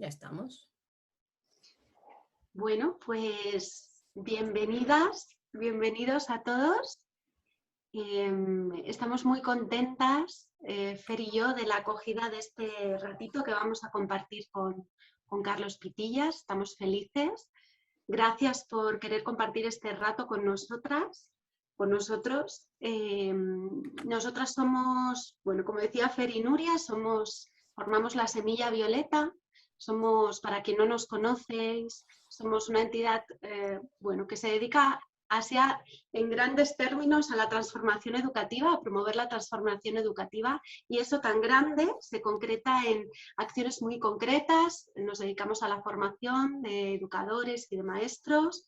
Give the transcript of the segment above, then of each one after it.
Ya estamos. Bueno, pues bienvenidas, bienvenidos a todos. Estamos muy contentas, Fer y yo, de la acogida de este ratito que vamos a compartir con Carlos Pitillas. Estamos felices. Gracias por querer compartir este rato con nosotras, con nosotros. Nosotras somos, bueno, como decía Fer y Nuria, formamos la Semilla Violeta. Somos, para quien no nos conocéis, somos una entidad bueno, que se dedica en grandes términos a la transformación educativa, a promover la transformación educativa, y eso tan grande se concreta en acciones muy concretas. Nos dedicamos a la formación de educadores y de maestros.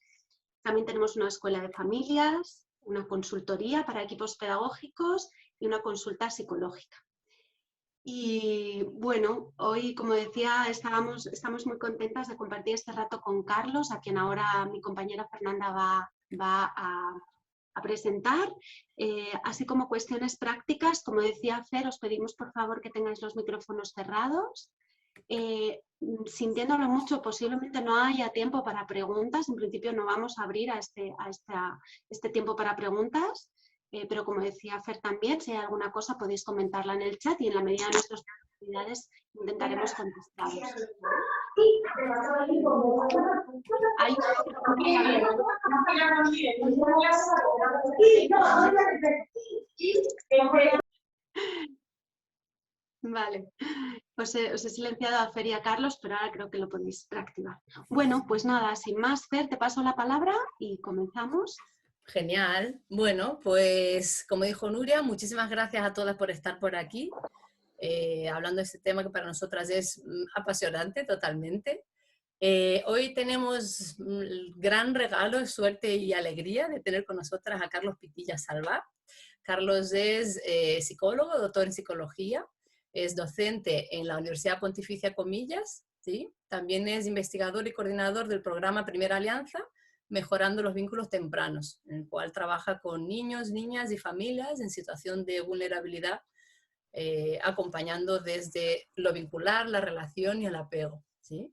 También tenemos una escuela de familias, una consultoría para equipos pedagógicos y una consulta psicológica. Y bueno, hoy, como decía, estamos muy contentas de compartir este rato con Carlos, a quien ahora mi compañera Fernanda va a presentar. Así como cuestiones prácticas, como decía Fer, os pedimos por favor que tengáis los micrófonos cerrados. Sintiéndolo mucho, posiblemente no haya tiempo para preguntas. En principio no vamos a abrir a este tiempo para preguntas. Pero como decía Fer también, si hay alguna cosa podéis comentarla en el chat y en la medida de nuestras posibilidades intentaremos contestaros. Vale, os he silenciado a Fer y a Carlos, pero ahora creo que lo podéis reactivar. Bueno, pues nada, sin más, Fer, te paso la palabra y comenzamos. Genial. Bueno, pues como dijo Nuria, muchísimas gracias a todas por estar por aquí, hablando de este tema que para nosotras es apasionante totalmente. Hoy tenemos el gran regalo, suerte y alegría de tener con nosotras a Carlos Pitillas Salvá. Carlos es psicólogo, doctor en psicología, es docente en la Universidad Pontificia Comillas, ¿sí? También es investigador y coordinador del programa Primera Alianza, Mejorando los Vínculos Tempranos, en el cual trabaja con niños, niñas y familias en situación de vulnerabilidad, acompañando desde lo vincular, la relación y el apego, ¿sí?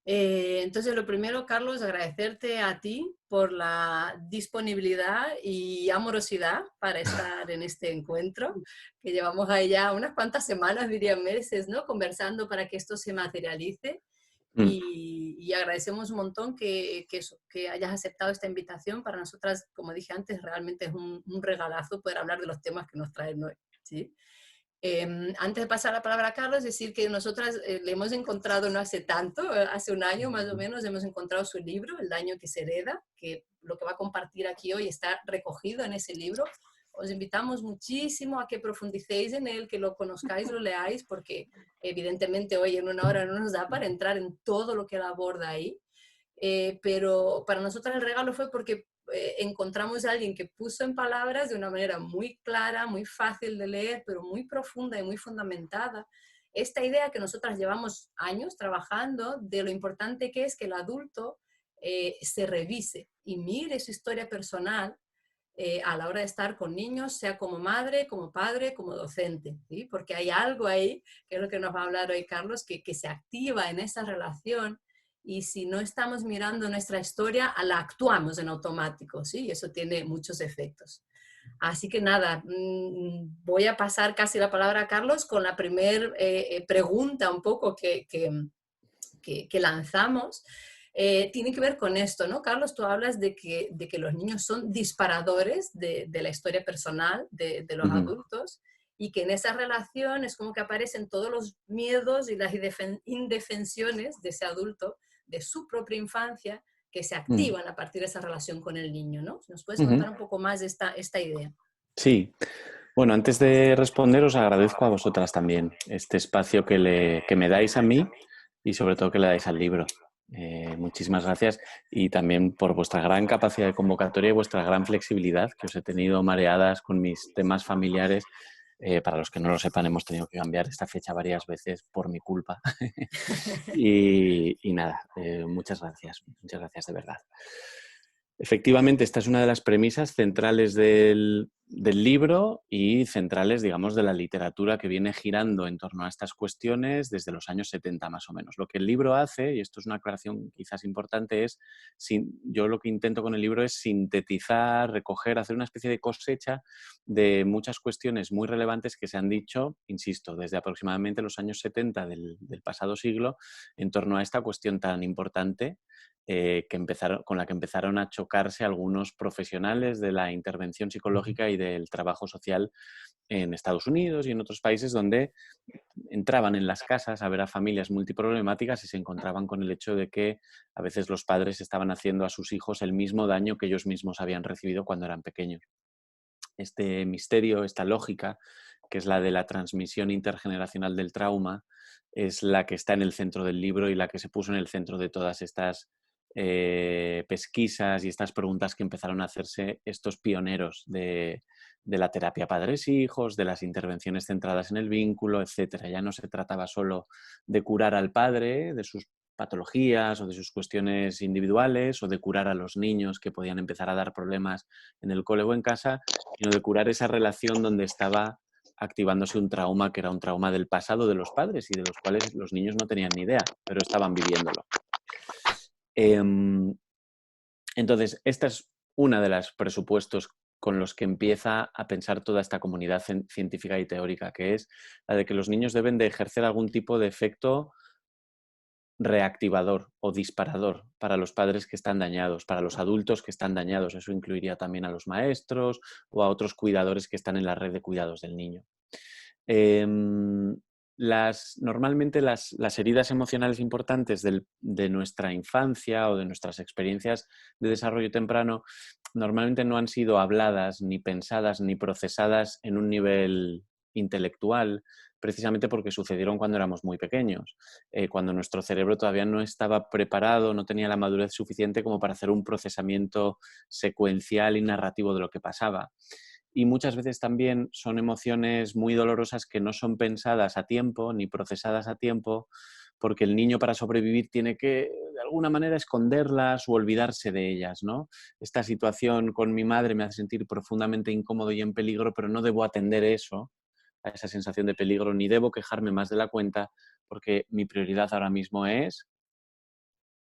Entonces, lo primero, Carlos, agradecerte a ti por la disponibilidad y amorosidad para estar en este encuentro, que llevamos ahí ya unas cuantas semanas, diría meses, ¿no? Conversando para que esto se materialice. Y agradecemos un montón que hayas aceptado esta invitación. Para nosotras, como dije antes, realmente es un regalazo poder hablar de los temas que nos traen hoy, ¿sí? Antes de pasar la palabra a Carlos, decir que nosotras le hemos encontrado no hace tanto, hace un año más o menos, hemos encontrado su libro, El daño que se hereda, que lo que va a compartir aquí hoy está recogido en ese libro. Os invitamos muchísimo a que profundicéis en él, que lo conozcáis, lo leáis, porque evidentemente hoy en una hora no nos da para entrar en todo lo que él aborda ahí. Pero para nosotros el regalo fue porque encontramos a alguien que puso en palabras de una manera muy clara, muy fácil de leer, pero muy profunda y muy fundamentada, esta idea que nosotras llevamos años trabajando de lo importante que es que el adulto se revise y mire su historia personal a la hora de estar con niños, sea como madre, como padre, como docente, ¿sí? Porque hay algo ahí, que es lo que nos va a hablar hoy Carlos, que se activa en esa relación, y si no estamos mirando nuestra historia, la actuamos en automático, ¿sí? Y eso tiene muchos efectos. Así que nada, voy a pasar casi la palabra a Carlos con la primera pregunta un poco que lanzamos. Tiene que ver con esto, ¿no? Carlos, tú hablas de que los niños son disparadores de la historia personal de los adultos, y que en esa relación es como que aparecen todos los miedos y las indefensiones de ese adulto, de su propia infancia, que se activan a partir de esa relación con el niño, ¿no? ¿Nos puedes contar un poco más de esta idea? Sí. Bueno, antes de responder, os agradezco a vosotras también este espacio que me dais a mí y sobre todo que le dais al libro. Muchísimas gracias, y también por vuestra gran capacidad de convocatoria y vuestra gran flexibilidad, que os he tenido mareadas con mis temas familiares. Para los que no lo sepan, hemos tenido que cambiar esta fecha varias veces por mi culpa. y nada, muchas gracias de verdad. Efectivamente, esta es una de las premisas centrales del libro y centrales, digamos, de la literatura que viene girando en torno a estas cuestiones desde los años 70 más o menos. Lo que el libro hace, y esto es una aclaración quizás importante, es, yo lo que intento con el libro es sintetizar, recoger, hacer una especie de cosecha de muchas cuestiones muy relevantes que se han dicho, insisto, desde aproximadamente los años 70 del pasado siglo, en torno a esta cuestión tan importante con la que empezaron a chocarse algunos profesionales de la intervención psicológica y del trabajo social en Estados Unidos y en otros países donde entraban en las casas a ver a familias multiproblemáticas y se encontraban con el hecho de que a veces los padres estaban haciendo a sus hijos el mismo daño que ellos mismos habían recibido cuando eran pequeños. Este misterio, esta lógica, que es la de la transmisión intergeneracional del trauma, es la que está en el centro del libro y la que se puso en el centro de todas estas pesquisas y estas preguntas que empezaron a hacerse estos pioneros de la terapia padres-hijos, de las intervenciones centradas en el vínculo, etc. Ya no se trataba solo de curar al padre, de sus patologías o de sus cuestiones individuales o de curar a los niños que podían empezar a dar problemas en el cole o en casa, sino de curar esa relación donde estaba activándose un trauma que era un trauma del pasado de los padres y de los cuales los niños no tenían ni idea, pero estaban viviéndolo. Entonces, esta es una de los presupuestos con los que empieza a pensar toda esta comunidad científica y teórica, que es la de que los niños deben de ejercer algún tipo de efecto reactivador o disparador para los padres que están dañados, para los adultos que están dañados. Eso incluiría también a los maestros o a otros cuidadores que están en la red de cuidados del niño. Normalmente las heridas emocionales importantes de nuestra infancia o de nuestras experiencias de desarrollo temprano normalmente no han sido habladas, ni pensadas, ni procesadas en un nivel intelectual, precisamente porque sucedieron cuando éramos muy pequeños, cuando nuestro cerebro todavía no estaba preparado, no tenía la madurez suficiente como para hacer un procesamiento secuencial y narrativo de lo que pasaba. Y muchas veces también son emociones muy dolorosas que no son pensadas a tiempo ni procesadas a tiempo, porque el niño para sobrevivir tiene que, de alguna manera, esconderlas o olvidarse de ellas, ¿no? Esta situación con mi madre me hace sentir profundamente incómodo y en peligro, pero no debo atender eso, a esa sensación de peligro, ni debo quejarme más de la cuenta, porque mi prioridad ahora mismo es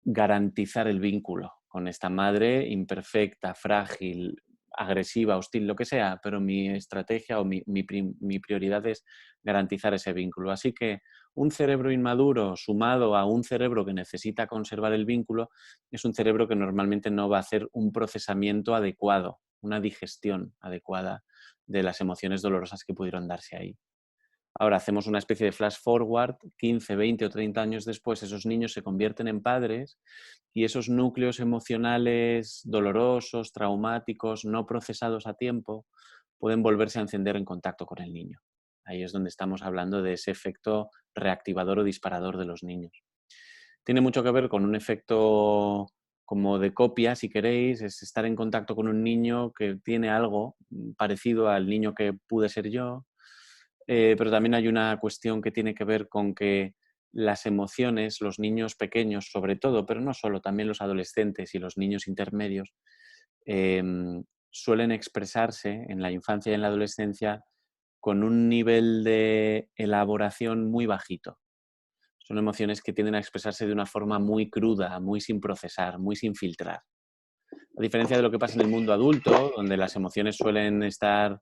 garantizar el vínculo con esta madre imperfecta, frágil, agresiva, hostil, lo que sea, pero mi estrategia o mi prioridad es garantizar ese vínculo. Así que un cerebro inmaduro sumado a un cerebro que necesita conservar el vínculo es un cerebro que normalmente no va a hacer un procesamiento adecuado, una digestión adecuada de las emociones dolorosas que pudieron darse ahí. Ahora hacemos una especie de flash forward, 15, 20 o 30 años después, esos niños se convierten en padres y esos núcleos emocionales dolorosos, traumáticos, no procesados a tiempo, pueden volverse a encender en contacto con el niño. Ahí es donde estamos hablando de ese efecto reactivador o disparador de los niños. Tiene mucho que ver con un efecto como de copia, si queréis, es estar en contacto con un niño que tiene algo parecido al niño que pude ser yo, pero también hay una cuestión que tiene que ver con que las emociones, los niños pequeños sobre todo, pero no solo, también los adolescentes y los niños intermedios, suelen expresarse en la infancia y en la adolescencia con un nivel de elaboración muy bajito. Son emociones que tienden a expresarse de una forma muy cruda, muy sin procesar, muy sin filtrar. A diferencia de lo que pasa en el mundo adulto, donde las emociones suelen estar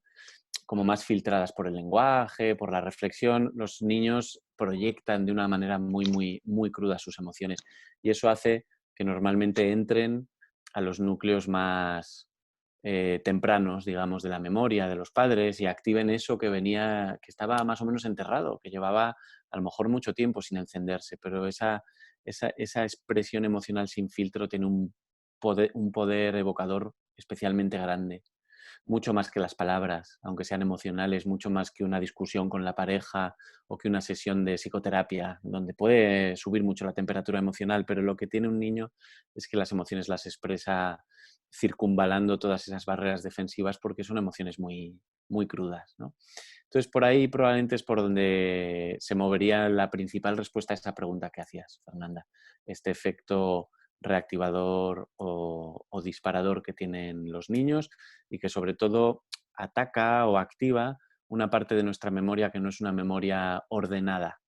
como más filtradas por el lenguaje, por la reflexión, los niños proyectan de una manera muy cruda sus emociones. Y eso hace que normalmente entren a los núcleos más tempranos, digamos, de la memoria de los padres y activen eso que estaba más o menos enterrado, que llevaba a lo mejor mucho tiempo sin encenderse, pero esa expresión emocional sin filtro tiene un poder evocador especialmente grande, mucho más que las palabras, aunque sean emocionales, mucho más que una discusión con la pareja o que una sesión de psicoterapia, donde puede subir mucho la temperatura emocional, pero lo que tiene un niño es que las emociones las expresa circunvalando todas esas barreras defensivas porque son emociones muy crudas, ¿no? Entonces, por ahí probablemente es por donde se movería la principal respuesta a esa pregunta que hacías, Fernanda. Este efecto reactivador o disparador que tienen los niños y que sobre todo ataca o activa una parte de nuestra memoria que no es una memoria ordenada,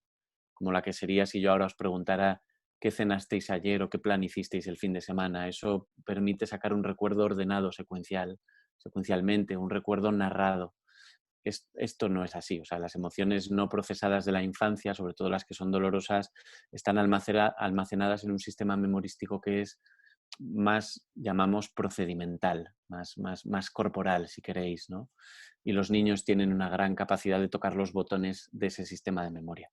como la que sería si yo ahora os preguntara qué cenasteis ayer o qué plan hicisteis el fin de semana. Eso permite sacar un recuerdo ordenado secuencialmente, un recuerdo narrado. Esto no es así. O sea, las emociones no procesadas de la infancia, sobre todo las que son dolorosas, están almacenadas en un sistema memorístico que es más, llamamos, procedimental, más corporal, si queréis, ¿no? Y los niños tienen una gran capacidad de tocar los botones de ese sistema de memoria.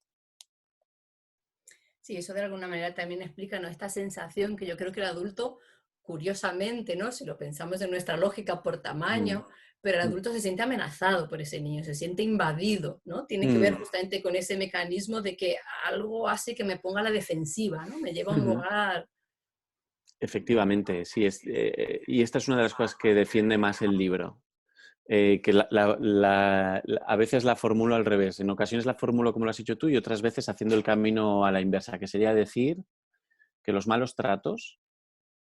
Sí, eso de alguna manera también explica, ¿no?, esta sensación que yo creo que el adulto, curiosamente, ¿no?, si lo pensamos en nuestra lógica por tamaño, pero el adulto se siente amenazado por ese niño, se siente invadido, ¿no? Tiene que ver justamente con ese mecanismo de que algo hace que me ponga a la defensiva, ¿no? Me lleva a un lugar. Efectivamente, sí. Y esta es una de las cosas que defiende más el libro. Que a veces la formulo al revés. En ocasiones la formulo como lo has hecho tú y otras veces haciendo el camino a la inversa, que sería decir que los malos tratos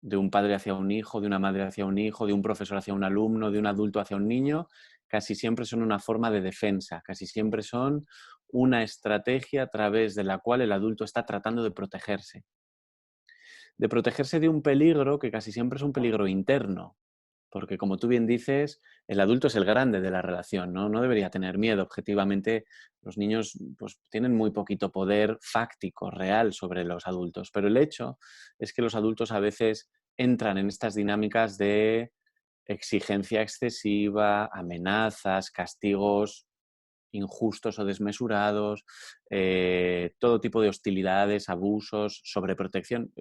de un padre hacia un hijo, de una madre hacia un hijo, de un profesor hacia un alumno, de un adulto hacia un niño, casi siempre son una forma de defensa, casi siempre son una estrategia a través de la cual el adulto está tratando de protegerse. De protegerse de un peligro que casi siempre es un peligro interno, porque como tú bien dices, el adulto es el grande de la relación, ¿no? No debería tener miedo. Objetivamente, los niños pues, tienen muy poquito poder fáctico, real sobre los adultos, pero el hecho es que los adultos a veces entran en estas dinámicas de exigencia excesiva, amenazas, castigos injustos o desmesurados, todo tipo de hostilidades, abusos, sobreprotección.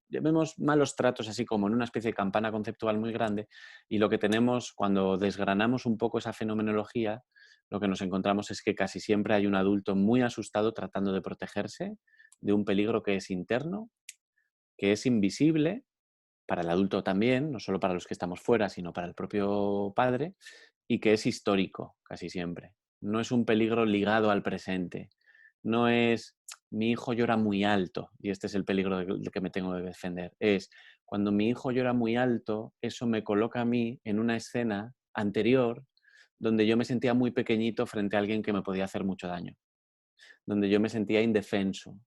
Llamemos malos tratos así como en una especie de campana conceptual muy grande, y lo que tenemos cuando desgranamos un poco esa fenomenología, lo que nos encontramos es que casi siempre hay un adulto muy asustado tratando de protegerse de un peligro que es interno, que es invisible para el adulto también, no solo para los que estamos fuera, sino para el propio padre, y que es histórico casi siempre. No es un peligro ligado al presente. No es mi hijo llora muy alto y este es el peligro del que me tengo que defender. Es cuando mi hijo llora muy alto, eso me coloca a mí en una escena anterior donde yo me sentía muy pequeñito frente a alguien que me podía hacer mucho daño, donde yo me sentía indefenso,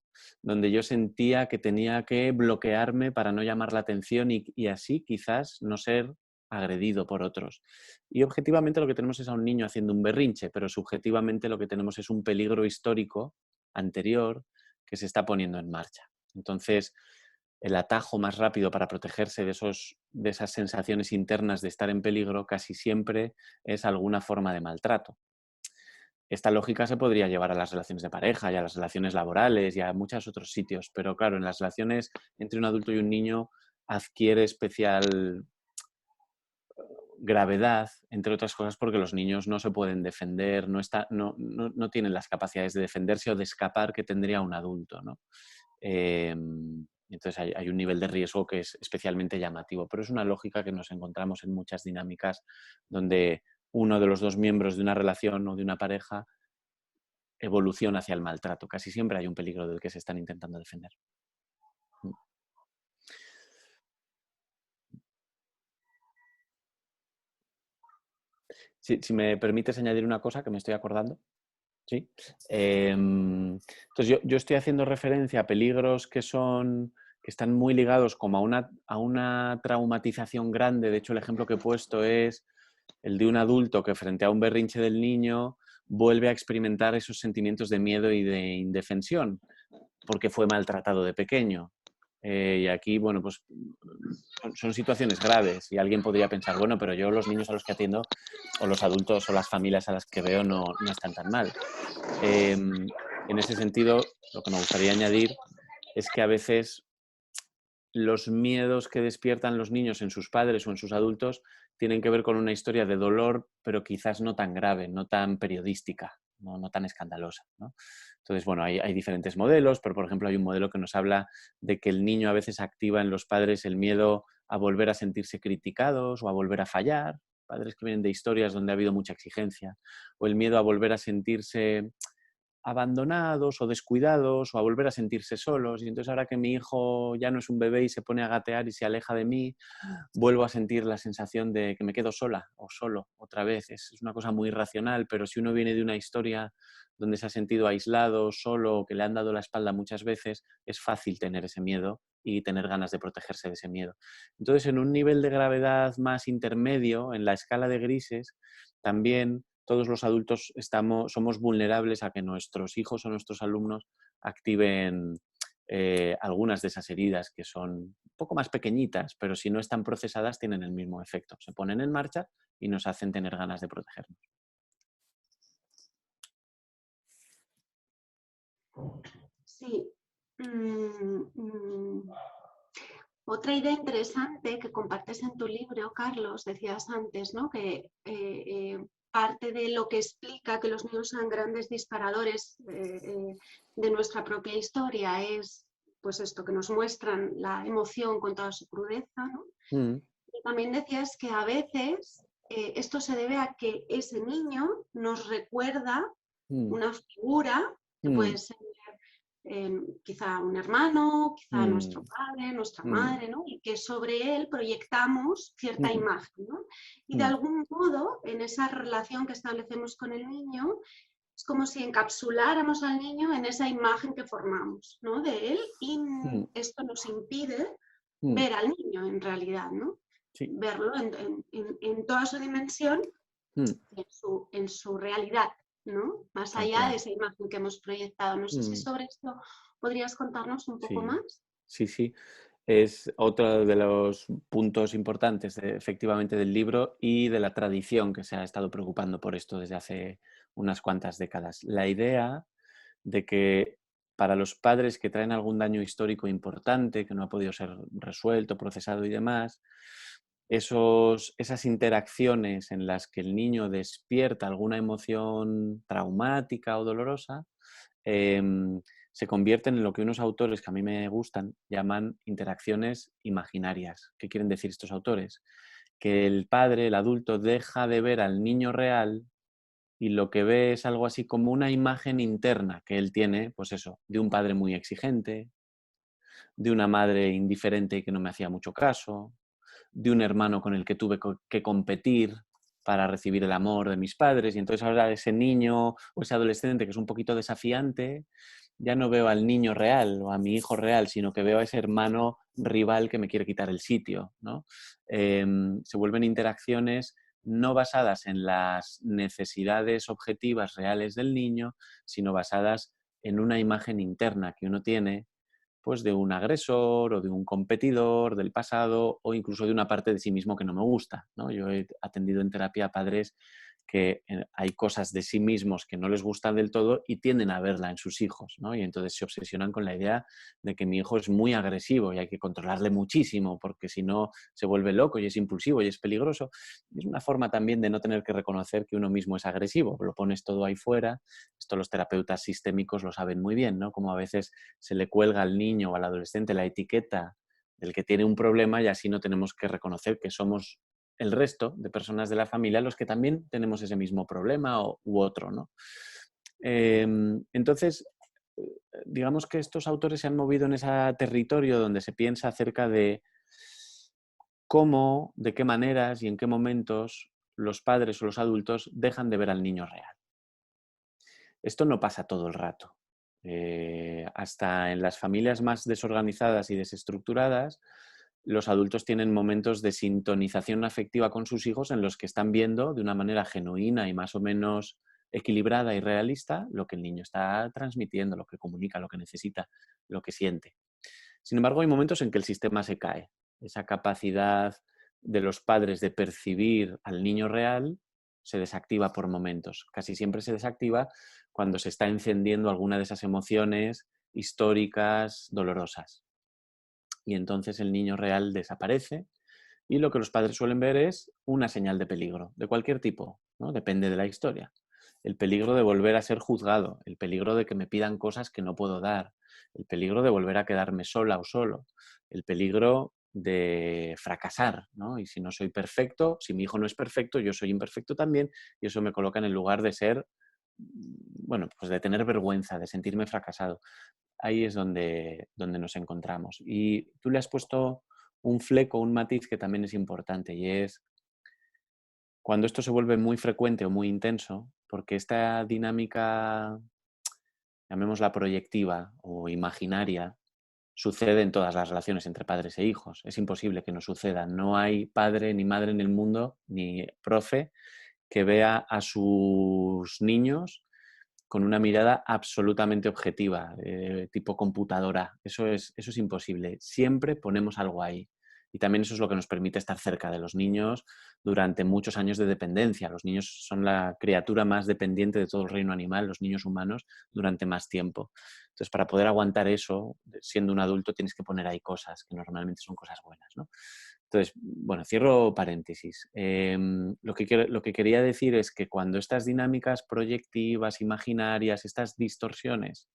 donde yo sentía que tenía que bloquearme para no llamar la atención y así quizás no ser agredido por otros. Y objetivamente lo que tenemos es a un niño haciendo un berrinche, pero subjetivamente lo que tenemos es un peligro histórico anterior que se está poniendo en marcha. Entonces, el atajo más rápido para protegerse de esas sensaciones internas de estar en peligro casi siempre es alguna forma de maltrato. Esta lógica se podría llevar a las relaciones de pareja y a las relaciones laborales y a muchos otros sitios, pero claro, en las relaciones entre un adulto y un niño adquiere especial gravedad, entre otras cosas porque los niños no se pueden defender, no tienen las capacidades de defenderse o de escapar que tendría un adulto, ¿no? Entonces hay un nivel de riesgo que es especialmente llamativo, pero es una lógica que nos encontramos en muchas dinámicas donde uno de los dos miembros de una relación o de una pareja evolución hacia el maltrato. Casi siempre hay un peligro del que se están intentando defender. Si me permites añadir una cosa que me estoy acordando. ¿Sí? Entonces yo estoy haciendo referencia a peligros que están muy ligados como a una traumatización grande. De hecho, el ejemplo que he puesto es el de un adulto que frente a un berrinche del niño vuelve a experimentar esos sentimientos de miedo y de indefensión porque fue maltratado de pequeño. Y aquí, bueno, pues son situaciones graves y alguien podría pensar, bueno, pero yo los niños a los que atiendo o los adultos o las familias a las que veo no están tan mal. En ese sentido, lo que me gustaría añadir es que a veces los miedos que despiertan los niños en sus padres o en sus adultos tienen que ver con una historia de dolor, pero quizás no tan grave, no tan periodística, no tan escandalosa, ¿no? Entonces, bueno, hay diferentes modelos, pero por ejemplo hay un modelo que nos habla de que el niño a veces activa en los padres el miedo a volver a sentirse criticados o a volver a fallar, padres que vienen de historias donde ha habido mucha exigencia, o el miedo a volver a sentirse abandonados o descuidados o a volver a sentirse solos. Y entonces ahora que mi hijo ya no es un bebé y se pone a gatear y se aleja de mí, vuelvo a sentir la sensación de que me quedo sola o solo otra vez. Es una cosa muy irracional, pero si uno viene de una historia donde se ha sentido aislado, solo, que le han dado la espalda muchas veces, es fácil tener ese miedo y tener ganas de protegerse de ese miedo. Entonces, en un nivel de gravedad más intermedio, en la escala de grises, también todos los adultos somos vulnerables a que nuestros hijos o nuestros alumnos activen algunas de esas heridas que son un poco más pequeñitas, pero si no están procesadas tienen el mismo efecto. Se ponen en marcha y nos hacen tener ganas de protegernos. Sí. Otra idea interesante que compartes en tu libro, Carlos, decías antes, ¿no? Que parte de lo que explica que los niños sean grandes disparadores de nuestra propia historia es pues esto, que nos muestran la emoción con toda su crudeza, ¿no? Y también decías que a veces esto se debe a que ese niño nos recuerda una figura que puede ser quizá un hermano, quizá nuestro padre, nuestra madre, ¿no? Y que sobre él proyectamos cierta imagen, ¿no? Y de algún modo, en esa relación que establecemos con el niño, es como si encapsuláramos al niño en esa imagen que formamos, ¿no? De él, y esto nos impide ver al niño en realidad, ¿no? Sí. Verlo en toda su dimensión, en su realidad, ¿no? Más allá de esa imagen que hemos proyectado. No sé si sobre esto podrías contarnos un poco más. Sí, sí. Es otro de los puntos importantes, efectivamente, del libro y de la tradición que se ha estado preocupando por esto desde hace unas cuantas décadas. La idea de que para los padres que traen algún daño histórico importante, que no ha podido ser resuelto, procesado y demás, esas interacciones en las que el niño despierta alguna emoción traumática o dolorosa, se convierten en lo que unos autores que a mí me gustan llaman interacciones imaginarias. ¿Qué quieren decir estos autores? Que el padre, el adulto, deja de ver al niño real y lo que ve es algo así como una imagen interna que él tiene, pues eso, de un padre muy exigente, de una madre indiferente que no me hacía mucho caso, de un hermano con el que tuve que competir para recibir el amor de mis padres, y entonces ahora ese niño o ese adolescente que es un poquito desafiante, ya no veo al niño real o a mi hijo real, sino que veo a ese hermano rival que me quiere quitar el sitio, ¿no? Se vuelven interacciones no basadas en las necesidades objetivas reales del niño, sino basadas en una imagen interna que uno tiene, pues de un agresor o de un competidor del pasado o incluso de una parte de sí mismo que no me gusta, ¿no? Yo he atendido en terapia a padres que hay cosas de sí mismos que no les gustan del todo y tienden a verla en sus hijos, ¿no? Y entonces se obsesionan con la idea de que mi hijo es muy agresivo y hay que controlarle muchísimo porque si no se vuelve loco y es impulsivo y es peligroso. Y es una forma también de no tener que reconocer que uno mismo es agresivo, lo pones todo ahí fuera. Esto los terapeutas sistémicos lo saben muy bien, ¿no? Como a veces se le cuelga al niño o al adolescente la etiqueta del que tiene un problema y así no tenemos que reconocer que somos el resto de personas de la familia los que también tenemos ese mismo problema u otro, ¿no? Entonces, digamos que estos autores se han movido en ese territorio donde se piensa acerca de cómo, de qué maneras y en qué momentos los padres o los adultos dejan de ver al niño real. Esto no pasa todo el rato. Hasta en las familias más desorganizadas y desestructuradas, los adultos tienen momentos de sintonización afectiva con sus hijos en los que están viendo de una manera genuina y más o menos equilibrada y realista lo que el niño está transmitiendo, lo que comunica, lo que necesita, lo que siente. Sin embargo, hay momentos en que el sistema se cae. Esa capacidad de los padres de percibir al niño real se desactiva por momentos. Casi siempre se desactiva cuando se está encendiendo alguna de esas emociones históricas dolorosas. Y entonces el niño real desaparece y lo que los padres suelen ver es una señal de peligro, de cualquier tipo, ¿no? Depende de la historia. El peligro de volver a ser juzgado, el peligro de que me pidan cosas que no puedo dar, el peligro de volver a quedarme sola o solo, el peligro de fracasar, ¿no? Y si no soy perfecto, si mi hijo no es perfecto, yo soy imperfecto también, y eso me coloca en el lugar de ser bueno, pues de tener vergüenza, de sentirme fracasado. Ahí es donde nos encontramos. Y tú le has puesto un fleco, un matiz que también es importante, y es cuando esto se vuelve muy frecuente o muy intenso, porque esta dinámica, llamémosla proyectiva o imaginaria, sucede en todas las relaciones entre padres e hijos. Es imposible que no suceda. No hay padre ni madre en el mundo, ni profe, que vea a sus niños con una mirada absolutamente objetiva, tipo computadora. Eso es imposible. Siempre ponemos algo ahí. Y también eso es lo que nos permite estar cerca de los niños durante muchos años de dependencia. Los niños son la criatura más dependiente de todo el reino animal, los niños humanos, durante más tiempo. Entonces, para poder aguantar eso, siendo un adulto, tienes que poner ahí cosas que normalmente son cosas buenas, ¿no? Entonces, bueno, cierro paréntesis. Lo que quería decir es que cuando estas dinámicas proyectivas, imaginarias, estas distorsiones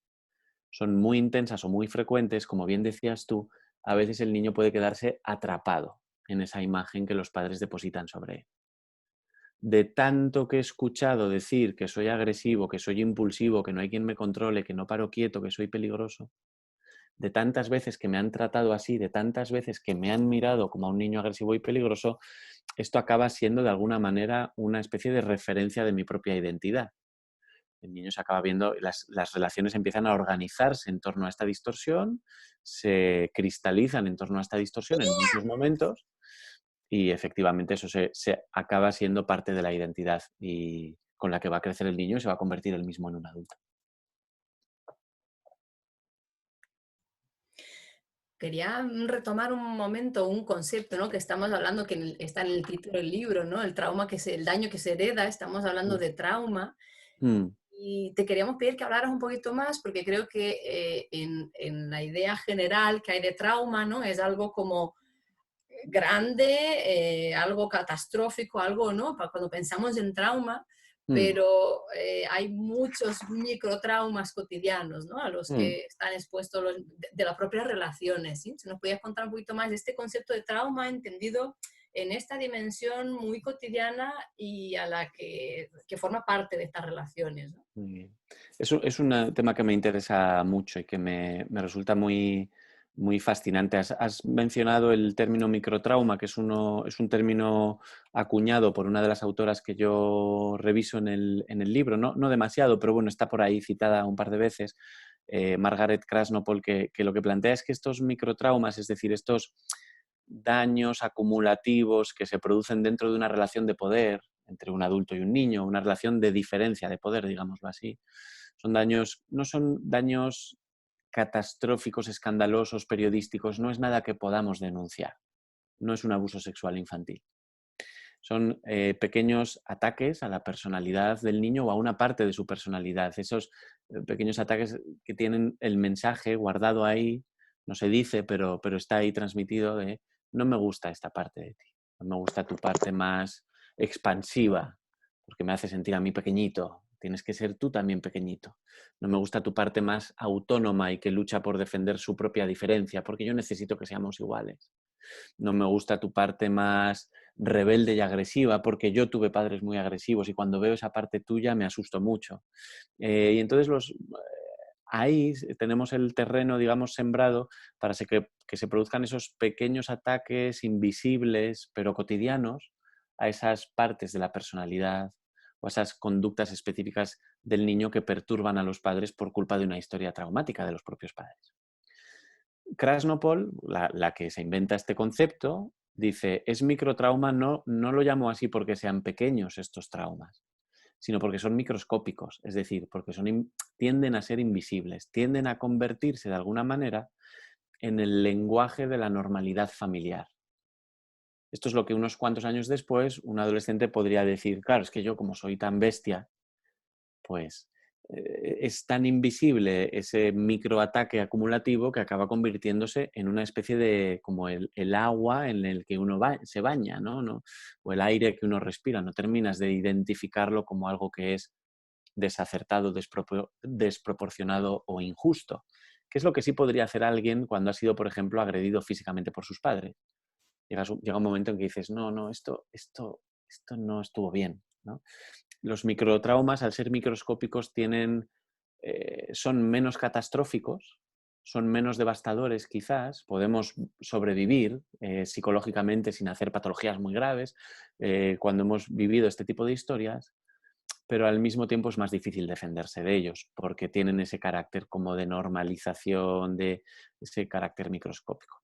son muy intensas o muy frecuentes, como bien decías tú, a veces el niño puede quedarse atrapado en esa imagen que los padres depositan sobre él. De tanto que he escuchado decir que soy agresivo, que soy impulsivo, que no hay quien me controle, que no paro quieto, que soy peligroso, de tantas veces que me han tratado así, de tantas veces que me han mirado como a un niño agresivo y peligroso, esto acaba siendo de alguna manera una especie de referencia de mi propia identidad. El niño se acaba viendo, las relaciones empiezan a organizarse en torno a esta distorsión, se cristalizan en torno a esta distorsión en muchos momentos y efectivamente eso se acaba siendo parte de la identidad y con la que va a crecer el niño y se va a convertir él mismo en un adulto. Quería retomar un momento, un concepto, ¿no? Que estamos hablando, que está en el título del libro, ¿no? El trauma el daño que se hereda, estamos hablando de trauma. Mm, Y te queríamos pedir que hablaras un poquito más, porque creo que en la idea general que hay de trauma, ¿no? Es algo como grande, algo catastrófico, algo, ¿no? Cuando pensamos en trauma, mm, pero hay muchos microtraumas cotidianos, ¿no? A los mm. que están expuestos de las propias relaciones, ¿sí? Si nos podías contar un poquito más de este concepto de trauma entendido en esta dimensión muy cotidiana y a la que forma parte de estas relaciones, ¿no? Muy bien. Es un tema que me interesa mucho y que me resulta muy, muy fascinante. Has mencionado el término microtrauma, que es un término acuñado por una de las autoras que yo reviso en el libro. No demasiado, pero bueno, está por ahí citada un par de veces, Margaret Krasnopol, que lo que plantea es que estos microtraumas, es decir, estos daños acumulativos que se producen dentro de una relación de poder entre un adulto y un niño, una relación de diferencia de poder, digámoslo así. Son daños, no son daños catastróficos, escandalosos, periodísticos, no es nada que podamos denunciar, no es un abuso sexual infantil. Son pequeños ataques a la personalidad del niño o a una parte de su personalidad. Esos pequeños ataques que tienen el mensaje guardado ahí, no se dice, pero está ahí transmitido de no me gusta esta parte de ti, no me gusta tu parte más expansiva, porque me hace sentir a mí pequeñito. Tienes que ser tú también pequeñito. No me gusta tu parte más autónoma y que lucha por defender su propia diferencia, porque yo necesito que seamos iguales. No me gusta tu parte más rebelde y agresiva, porque yo tuve padres muy agresivos y cuando veo esa parte tuya me asusto mucho. Y entonces ahí tenemos el terreno, digamos, sembrado para que se produzcan esos pequeños ataques invisibles, pero cotidianos, a esas partes de la personalidad o a esas conductas específicas del niño que perturban a los padres por culpa de una historia traumática de los propios padres. Krasnopol, la que se inventa este concepto, dice, es microtrauma, no lo llamo así porque sean pequeños estos traumas, sino porque son microscópicos, es decir, porque tienden a ser invisibles, tienden a convertirse de alguna manera en el lenguaje de la normalidad familiar. Esto es lo que unos cuantos años después un adolescente podría decir, claro, es que yo como soy tan bestia, pues es tan invisible ese microataque acumulativo que acaba convirtiéndose en una especie de, como el agua en el que uno se baña, ¿no? O el aire que uno respira. No terminas de identificarlo como algo que es desacertado, desproporcionado o injusto. ¿Qué es lo que sí podría hacer alguien cuando ha sido, por ejemplo, agredido físicamente por sus padres? Llega un momento en que dices, no, esto no estuvo bien, ¿no? los microtraumas, al ser microscópicos, son menos catastróficos, son menos devastadores quizás, podemos sobrevivir psicológicamente sin hacer patologías muy graves cuando hemos vivido este tipo de historias, pero al mismo tiempo es más difícil defenderse de ellos porque tienen ese carácter como de normalización, de ese carácter microscópico.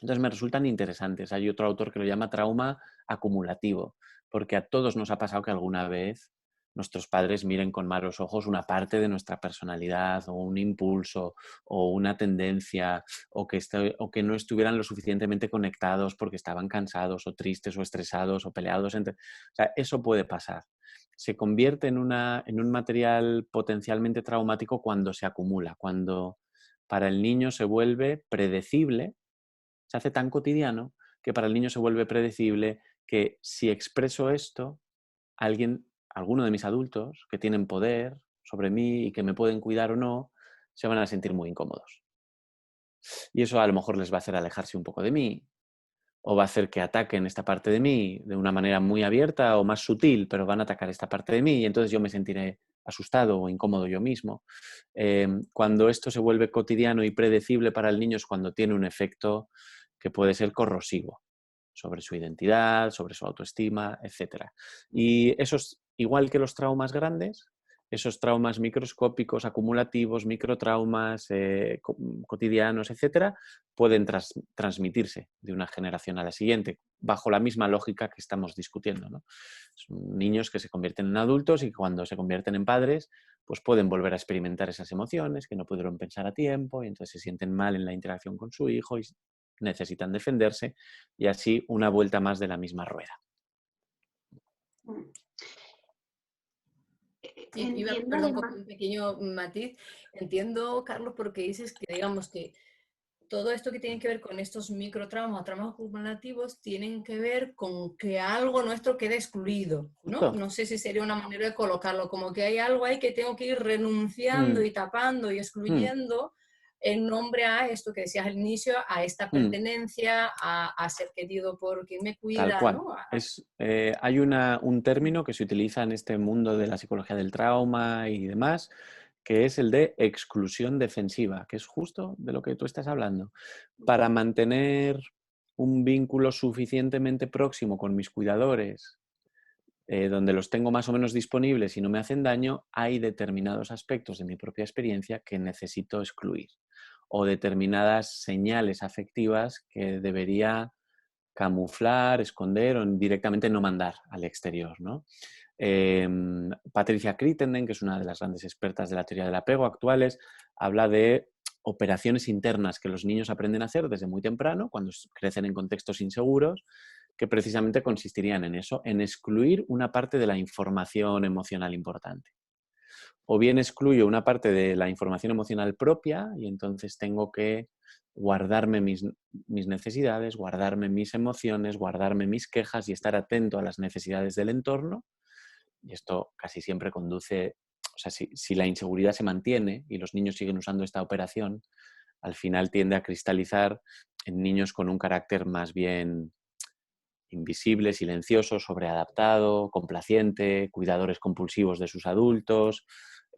Entonces me resultan interesantes. Hay otro autor que lo llama trauma acumulativo, porque a todos nos ha pasado que alguna vez nuestros padres miren con malos ojos una parte de nuestra personalidad o un impulso o una tendencia o que no estuvieran lo suficientemente conectados porque estaban cansados o tristes o estresados o peleados. O sea, eso puede pasar. Se convierte en un material potencialmente traumático cuando se acumula, cuando para el niño se vuelve predecible, se hace tan cotidiano que para el niño se vuelve predecible que si expreso esto, alguno de mis adultos que tienen poder sobre mí y que me pueden cuidar o no, se van a sentir muy incómodos. Y eso a lo mejor les va a hacer alejarse un poco de mí, o va a hacer que ataquen esta parte de mí de una manera muy abierta o más sutil, pero van a atacar esta parte de mí y entonces yo me sentiré asustado o incómodo yo mismo. Cuando esto se vuelve cotidiano y predecible para el niño es cuando tiene un efecto que puede ser corrosivo sobre su identidad, sobre su autoestima, etc. Y eso es igual que los traumas grandes, esos traumas microscópicos, acumulativos, microtraumas cotidianos, etcétera, pueden transmitirse de una generación a la siguiente, bajo la misma lógica que estamos discutiendo, ¿no? Son niños que se convierten en adultos y cuando se convierten en padres, pues pueden volver a experimentar esas emociones que no pudieron pensar a tiempo y entonces se sienten mal en la interacción con su hijo y necesitan defenderse y así una vuelta más de la misma rueda. Iba, Entiendo perdón, además. un pequeño matiz. Entiendo, Carlos, porque dices que, digamos, que todo esto que tiene que ver con estos microtraumas o traumas acumulativos tienen que ver con que algo nuestro quede excluido, ¿no? Justo. No sé si sería una manera de colocarlo, como que hay algo ahí que tengo que ir renunciando y tapando y excluyendo en nombre a esto que decías al inicio, a esta pertenencia, a ser querido por quien me Tal cuida, cual. ¿no? Hay un término que se utiliza en este mundo de la psicología del trauma y demás, que es el de exclusión defensiva, que es justo de lo que tú estás hablando. Para mantener un vínculo suficientemente próximo con mis cuidadores, donde los tengo más o menos disponibles y no me hacen daño, hay determinados aspectos de mi propia experiencia que necesito excluir o determinadas señales afectivas que debería camuflar, esconder o directamente no mandar al exterior, ¿no? Patricia Crittenden, que es una de las grandes expertas de la teoría del apego actuales, habla de operaciones internas que los niños aprenden a hacer desde muy temprano, cuando crecen en contextos inseguros, que precisamente consistirían en eso, en excluir una parte de la información emocional importante. O bien excluyo una parte de la información emocional propia y entonces tengo que guardarme mis necesidades, guardarme mis emociones, guardarme mis quejas y estar atento a las necesidades del entorno. Y esto casi siempre conduce, o sea, si la inseguridad se mantiene y los niños siguen usando esta operación, al final tiende a cristalizar en niños con un carácter más bien invisible, silencioso, sobreadaptado, complaciente, cuidadores compulsivos de sus adultos,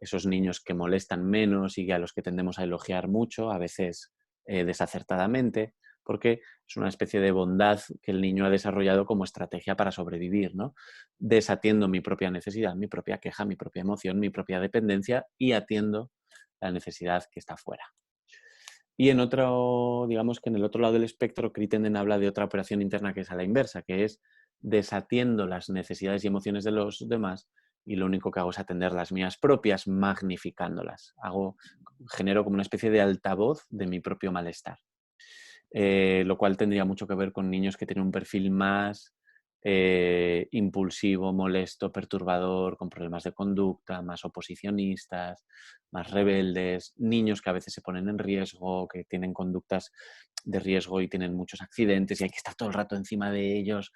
esos niños que molestan menos y a los que tendemos a elogiar mucho, a veces desacertadamente, porque es una especie de bondad que el niño ha desarrollado como estrategia para sobrevivir, ¿no? Desatiendo mi propia necesidad, mi propia queja, mi propia emoción, mi propia dependencia y atiendo la necesidad que está fuera. Y en otro, digamos que en el otro lado del espectro, Crittenden habla de otra operación interna que es a la inversa, que es desatiendo las necesidades y emociones de los demás y lo único que hago es atender las mías propias, magnificándolas. Genero como una especie de altavoz de mi propio malestar. Lo cual tendría mucho que ver con niños que tienen un perfil más impulsivo, molesto, perturbador, con problemas de conducta, más oposicionistas, más rebeldes, niños que a veces se ponen en riesgo, que tienen conductas de riesgo y tienen muchos accidentes y hay que estar todo el rato encima de ellos.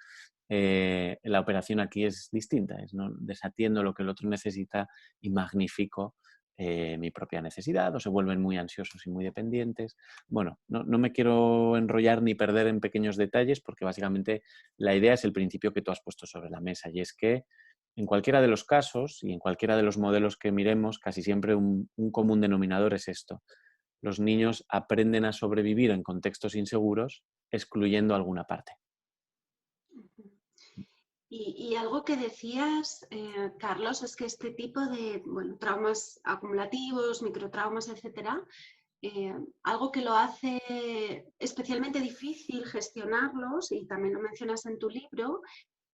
La operación aquí es distinta, es ¿no? desatiendo lo que el otro necesita y magnifico mi propia necesidad, o se vuelven muy ansiosos y muy dependientes. Bueno, no me quiero enrollar ni perder en pequeños detalles porque básicamente la idea es el principio que tú has puesto sobre la mesa y es que en cualquiera de los casos y en cualquiera de los modelos que miremos, casi siempre un común denominador es esto. Los niños aprenden a sobrevivir en contextos inseguros, excluyendo alguna parte. Y algo que decías, Carlos, es que este tipo de traumas acumulativos, microtraumas, etcétera, algo que lo hace especialmente difícil gestionarlos, y también lo mencionas en tu libro,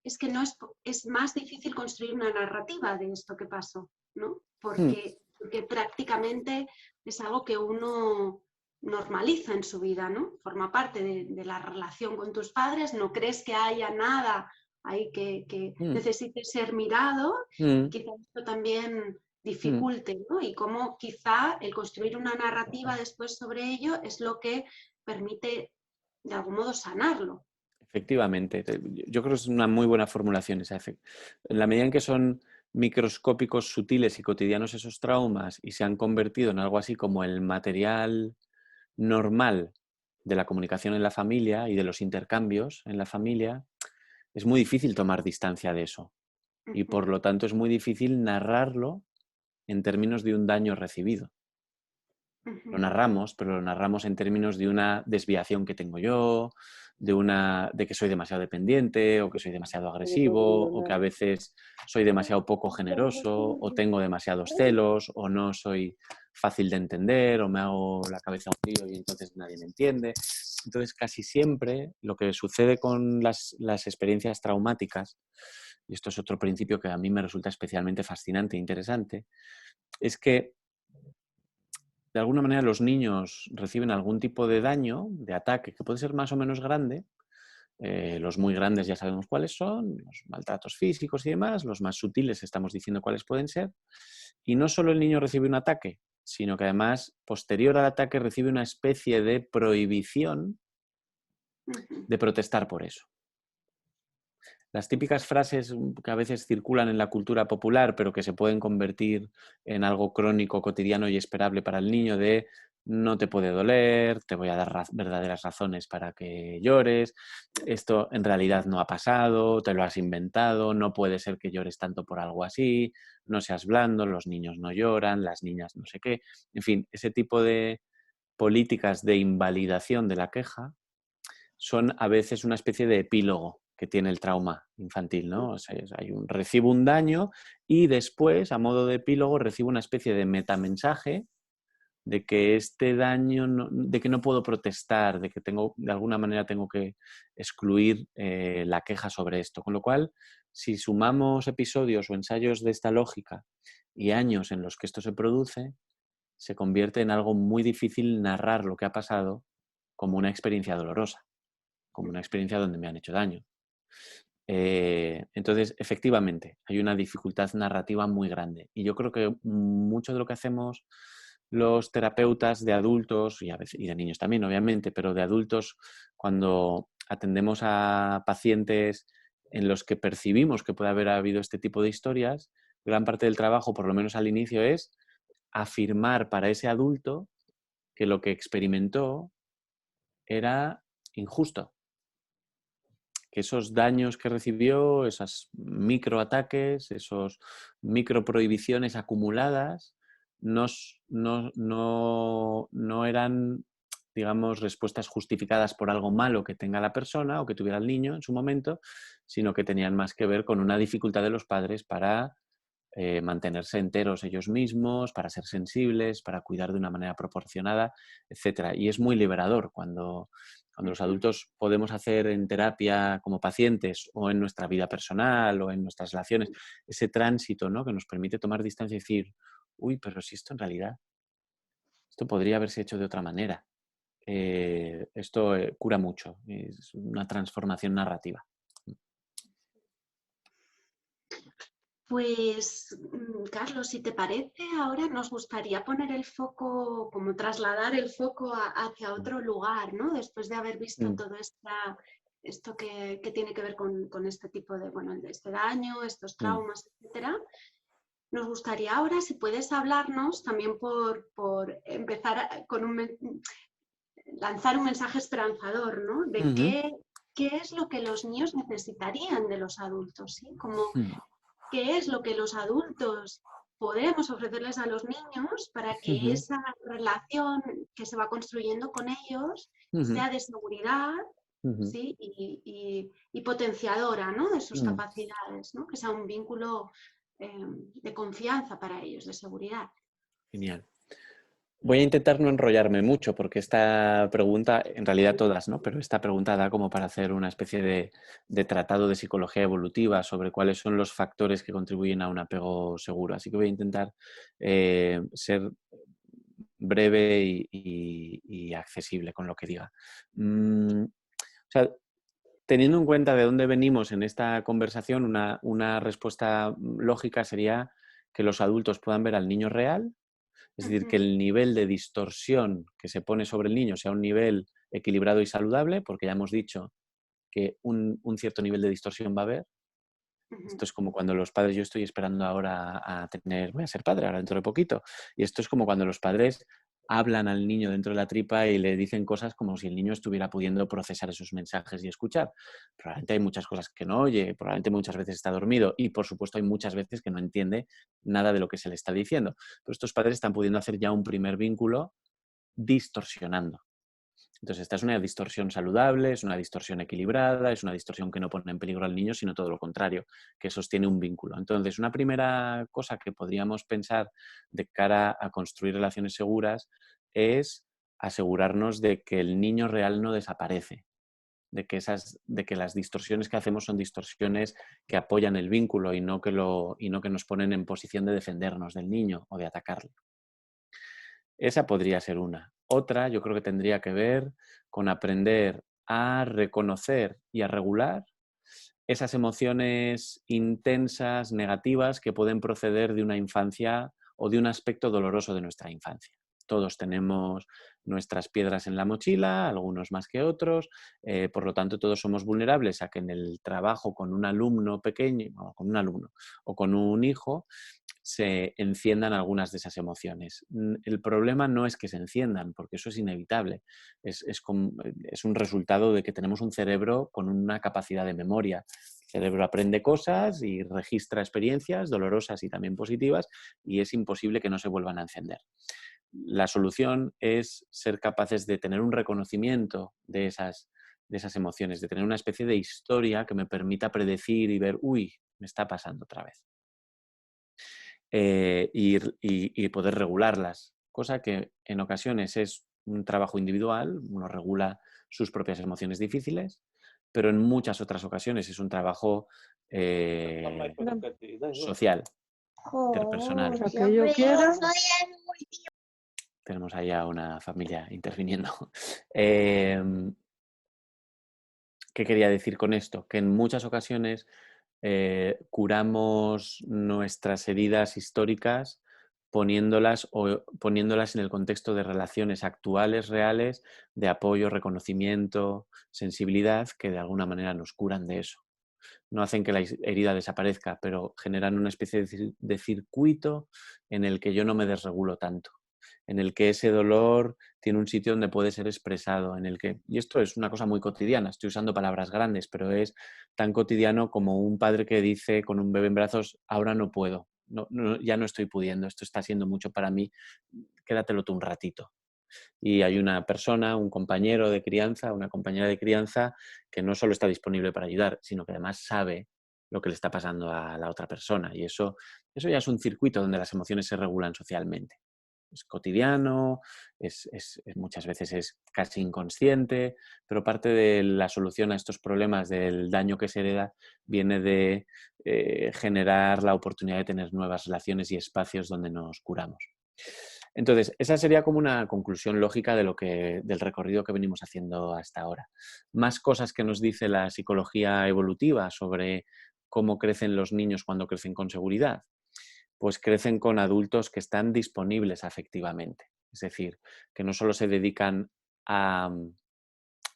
es que es más difícil construir una narrativa de esto que pasó, ¿no? Porque prácticamente es algo que uno normaliza en su vida, ¿no? Forma parte de la relación con tus padres, no crees que haya nada ahí que necesite ser mirado, quizás esto también dificulte, ¿no? Y cómo quizá el construir una narrativa después sobre ello es lo que permite de algún modo sanarlo. Efectivamente, yo creo que es una muy buena formulación esa. En la medida en que son microscópicos, sutiles y cotidianos esos traumas y se han convertido en algo así como el material normal de la comunicación en la familia y de los intercambios en la familia, es muy difícil tomar distancia de eso. Y por lo tanto es muy difícil narrarlo en términos de un daño recibido. Lo narramos, pero lo narramos en términos de una desviación que tengo yo, de que soy demasiado dependiente, o que soy demasiado agresivo, o que a veces soy demasiado poco generoso, o tengo demasiados celos, o no soy fácil de entender, o me hago la cabeza un lío y entonces nadie me entiende. Entonces, casi siempre lo que sucede con las experiencias traumáticas, y esto es otro principio que a mí me resulta especialmente fascinante e interesante, es que de alguna manera los niños reciben algún tipo de daño, de ataque, que puede ser más o menos grande. Los muy grandes ya sabemos cuáles son, los maltratos físicos y demás, los más sutiles estamos diciendo cuáles pueden ser. Y no solo el niño recibe un ataque, sino que además, posterior al ataque, recibe una especie de prohibición de protestar por eso. Las típicas frases que a veces circulan en la cultura popular, pero que se pueden convertir en algo crónico, cotidiano y esperable para el niño, de no te puede doler, te voy a dar verdaderas razones para que llores, esto en realidad no ha pasado, te lo has inventado, no puede ser que llores tanto por algo así, no seas blando, los niños no lloran, las niñas no sé qué. En fin, ese tipo de políticas de invalidación de la queja son a veces una especie de epílogo que tiene el trauma infantil, ¿no? O sea, recibo un daño y después, a modo de epílogo, recibo una especie de metamensaje de que este daño, de que no puedo protestar, de que de alguna manera tengo que excluir la queja sobre esto. Con lo cual, si sumamos episodios o ensayos de esta lógica y años en los que esto se produce, se convierte en algo muy difícil narrar lo que ha pasado como una experiencia dolorosa, como una experiencia donde me han hecho daño. Entonces, efectivamente, hay una dificultad narrativa muy grande. Y yo creo que mucho de lo que hacemos los terapeutas de adultos, y a veces y de niños también, obviamente, pero de adultos, cuando atendemos a pacientes en los que percibimos que puede haber habido este tipo de historias, gran parte del trabajo, por lo menos al inicio, es afirmar para ese adulto que lo que experimentó era injusto, que esos daños que recibió, esos microataques, esos microprohibiciones acumuladas, no eran, digamos, respuestas justificadas por algo malo que tenga la persona o que tuviera el niño en su momento, sino que tenían más que ver con una dificultad de los padres para mantenerse enteros ellos mismos, para ser sensibles, para cuidar de una manera proporcionada, etc. Y es muy liberador cuando los adultos podemos hacer en terapia como pacientes o en nuestra vida personal o en nuestras relaciones ese tránsito, ¿no? Que nos permite tomar distancia y decir, uy, pero si esto en realidad, esto podría haberse hecho de otra manera. Esto cura mucho, es una transformación narrativa. Pues, Carlos, si te parece, ahora nos gustaría poner el foco, como trasladar el foco hacia otro lugar, ¿no? Después de haber visto todo esto que tiene que ver con este tipo de, de este daño, estos traumas, etcétera. Nos gustaría ahora, si puedes hablarnos, también por empezar con lanzar un mensaje esperanzador, ¿no? De qué es lo que los niños necesitarían de los adultos, ¿sí? Como qué es lo que los adultos podemos ofrecerles a los niños para que Ujú, esa relación que se va construyendo con ellos ujú, sea de seguridad, ujú. ¿sí? Y potenciadora, ¿no? De sus Mm, capacidades, ¿no? Que sea un vínculo de confianza para ellos, de seguridad. genial. Voy a intentar no enrollarme mucho porque esta pregunta, en realidad todas, ¿no? Pero esta pregunta da como para hacer una especie de tratado de psicología evolutiva sobre cuáles son los factores que contribuyen a un apego seguro. Así que voy a intentar ser breve y accesible con lo que diga. O sea, teniendo en cuenta de dónde venimos en esta conversación, una respuesta lógica sería que los adultos puedan ver al niño real, es decir, que Ujú, el nivel de distorsión que se pone sobre el niño sea un nivel equilibrado y saludable, porque ya hemos dicho que un cierto nivel de distorsión va a haber. ujú, Esto es como cuando los padres, yo estoy esperando ahora a tener, voy a ser padre ahora dentro de poquito, y esto es como cuando los padres hablan al niño dentro de la tripa y le dicen cosas como si el niño estuviera pudiendo procesar esos mensajes y escuchar. Probablemente hay muchas cosas que no oye, probablemente muchas veces está dormido y por supuesto hay muchas veces que no entiende nada de lo que se le está diciendo. Pero estos padres están pudiendo hacer ya un primer vínculo distorsionando. Entonces, esta es una distorsión saludable, es una distorsión equilibrada, es una distorsión que no pone en peligro al niño, sino todo lo contrario, que sostiene un vínculo. Entonces, una primera cosa que podríamos pensar de cara a construir relaciones seguras es asegurarnos de que el niño real no desaparece, de que las distorsiones que hacemos son distorsiones que apoyan el vínculo y no que nos ponen en posición de defendernos del niño o de atacarle. Esa podría ser una. Otra, yo creo que tendría que ver con aprender a reconocer y a regular esas emociones intensas, negativas, que pueden proceder de una infancia o de un aspecto doloroso de nuestra infancia. Todos tenemos nuestras piedras en la mochila, algunos más que otros, por lo tanto todos somos vulnerables a que en el trabajo con un alumno pequeño, o con un alumno o con un hijo, se enciendan algunas de esas emociones. El problema no es que se enciendan, porque eso es inevitable. Es un resultado de que tenemos un cerebro con una capacidad de memoria. El cerebro aprende cosas y registra experiencias dolorosas y también positivas y es imposible que no se vuelvan a encender. La solución es ser capaces de tener un reconocimiento de esas emociones, de tener una especie de historia que me permita predecir y ver, uy, me está pasando otra vez. Y poder regularlas, cosa que en ocasiones es un trabajo individual, uno regula sus propias emociones difíciles, pero en muchas otras ocasiones es un trabajo social, interpersonal. Lo que yo quiera. Tenemos allá una familia interviniendo. Eh, ¿Qué quería decir con esto? Que en muchas ocasiones curamos nuestras heridas históricas poniéndolas en el contexto de relaciones actuales, reales, de apoyo, reconocimiento, sensibilidad, que de alguna manera nos curan de eso. No hacen que la herida desaparezca, pero generan una especie de circuito en el que yo no me desregulo tanto, en el que ese dolor tiene un sitio donde puede ser expresado, en el que, y esto es una cosa muy cotidiana, estoy usando palabras grandes, pero es tan cotidiano como un padre que dice con un bebé en brazos, ahora no puedo, ya no estoy pudiendo, esto está siendo mucho para mí, quédatelo tú un ratito. Y hay una persona, un compañero de crianza, una compañera de crianza que no solo está disponible para ayudar, sino que además sabe lo que le está pasando a la otra persona. Y eso ya es un circuito donde las emociones se regulan socialmente. Es cotidiano, muchas veces es casi inconsciente, pero parte de la solución a estos problemas del daño que se hereda viene de generar la oportunidad de tener nuevas relaciones y espacios donde nos curamos. Entonces, esa sería como una conclusión lógica del recorrido que venimos haciendo hasta ahora. Más cosas que nos dice la psicología evolutiva sobre cómo crecen los niños cuando crecen con seguridad. Pues crecen con adultos que están disponibles afectivamente. Es decir, que no solo se dedican a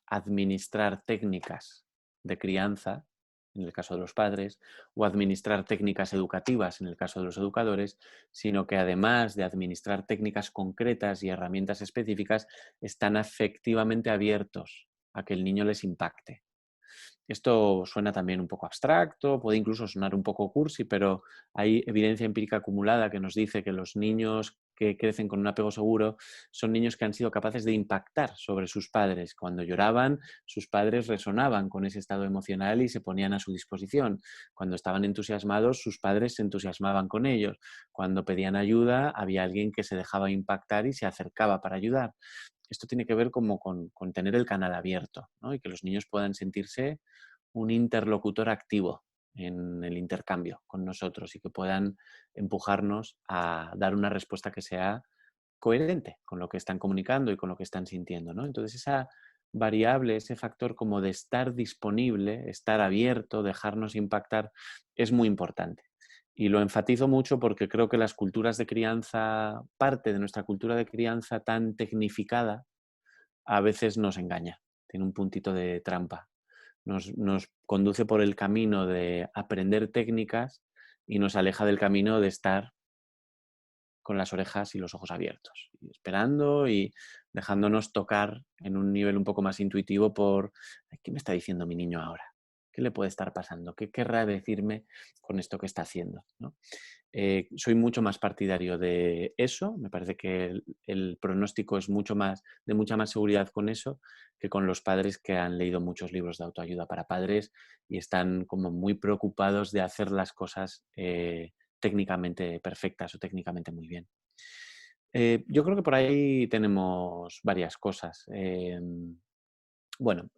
administrar técnicas de crianza, en el caso de los padres, o administrar técnicas educativas, en el caso de los educadores, sino que además de administrar técnicas concretas y herramientas específicas, están afectivamente abiertos a que el niño les impacte. Esto suena también un poco abstracto, puede incluso sonar un poco cursi, pero hay evidencia empírica acumulada que nos dice que los niños que crecen con un apego seguro son niños que han sido capaces de impactar sobre sus padres. Cuando lloraban, sus padres resonaban con ese estado emocional y se ponían a su disposición. Cuando estaban entusiasmados, sus padres se entusiasmaban con ellos. Cuando pedían ayuda, había alguien que se dejaba impactar y se acercaba para ayudar. Esto tiene que ver como con tener el canal abierto, ¿no? Y que los niños puedan sentirse un interlocutor activo en el intercambio con nosotros y que puedan empujarnos a dar una respuesta que sea coherente con lo que están comunicando y con lo que están sintiendo, ¿no? Entonces esa variable, ese factor como de estar disponible, estar abierto, dejarnos impactar, es muy importante. Y lo enfatizo mucho porque creo que las culturas de crianza, parte de nuestra cultura de crianza tan tecnificada, a veces nos engaña, tiene un puntito de trampa. Nos conduce por el camino de aprender técnicas y nos aleja del camino de estar con las orejas y los ojos abiertos, y esperando y dejándonos tocar en un nivel un poco más intuitivo por ¿qué me está diciendo mi niño ahora? ¿Qué le puede estar pasando? ¿Qué querrá decirme con esto que está haciendo? ¿No? Soy mucho más partidario de eso, me parece que el pronóstico es mucho más, de mucha más seguridad con eso que con los padres que han leído muchos libros de autoayuda para padres y están como muy preocupados de hacer las cosas técnicamente perfectas o técnicamente muy bien. Yo creo que por ahí tenemos varias cosas. Bueno,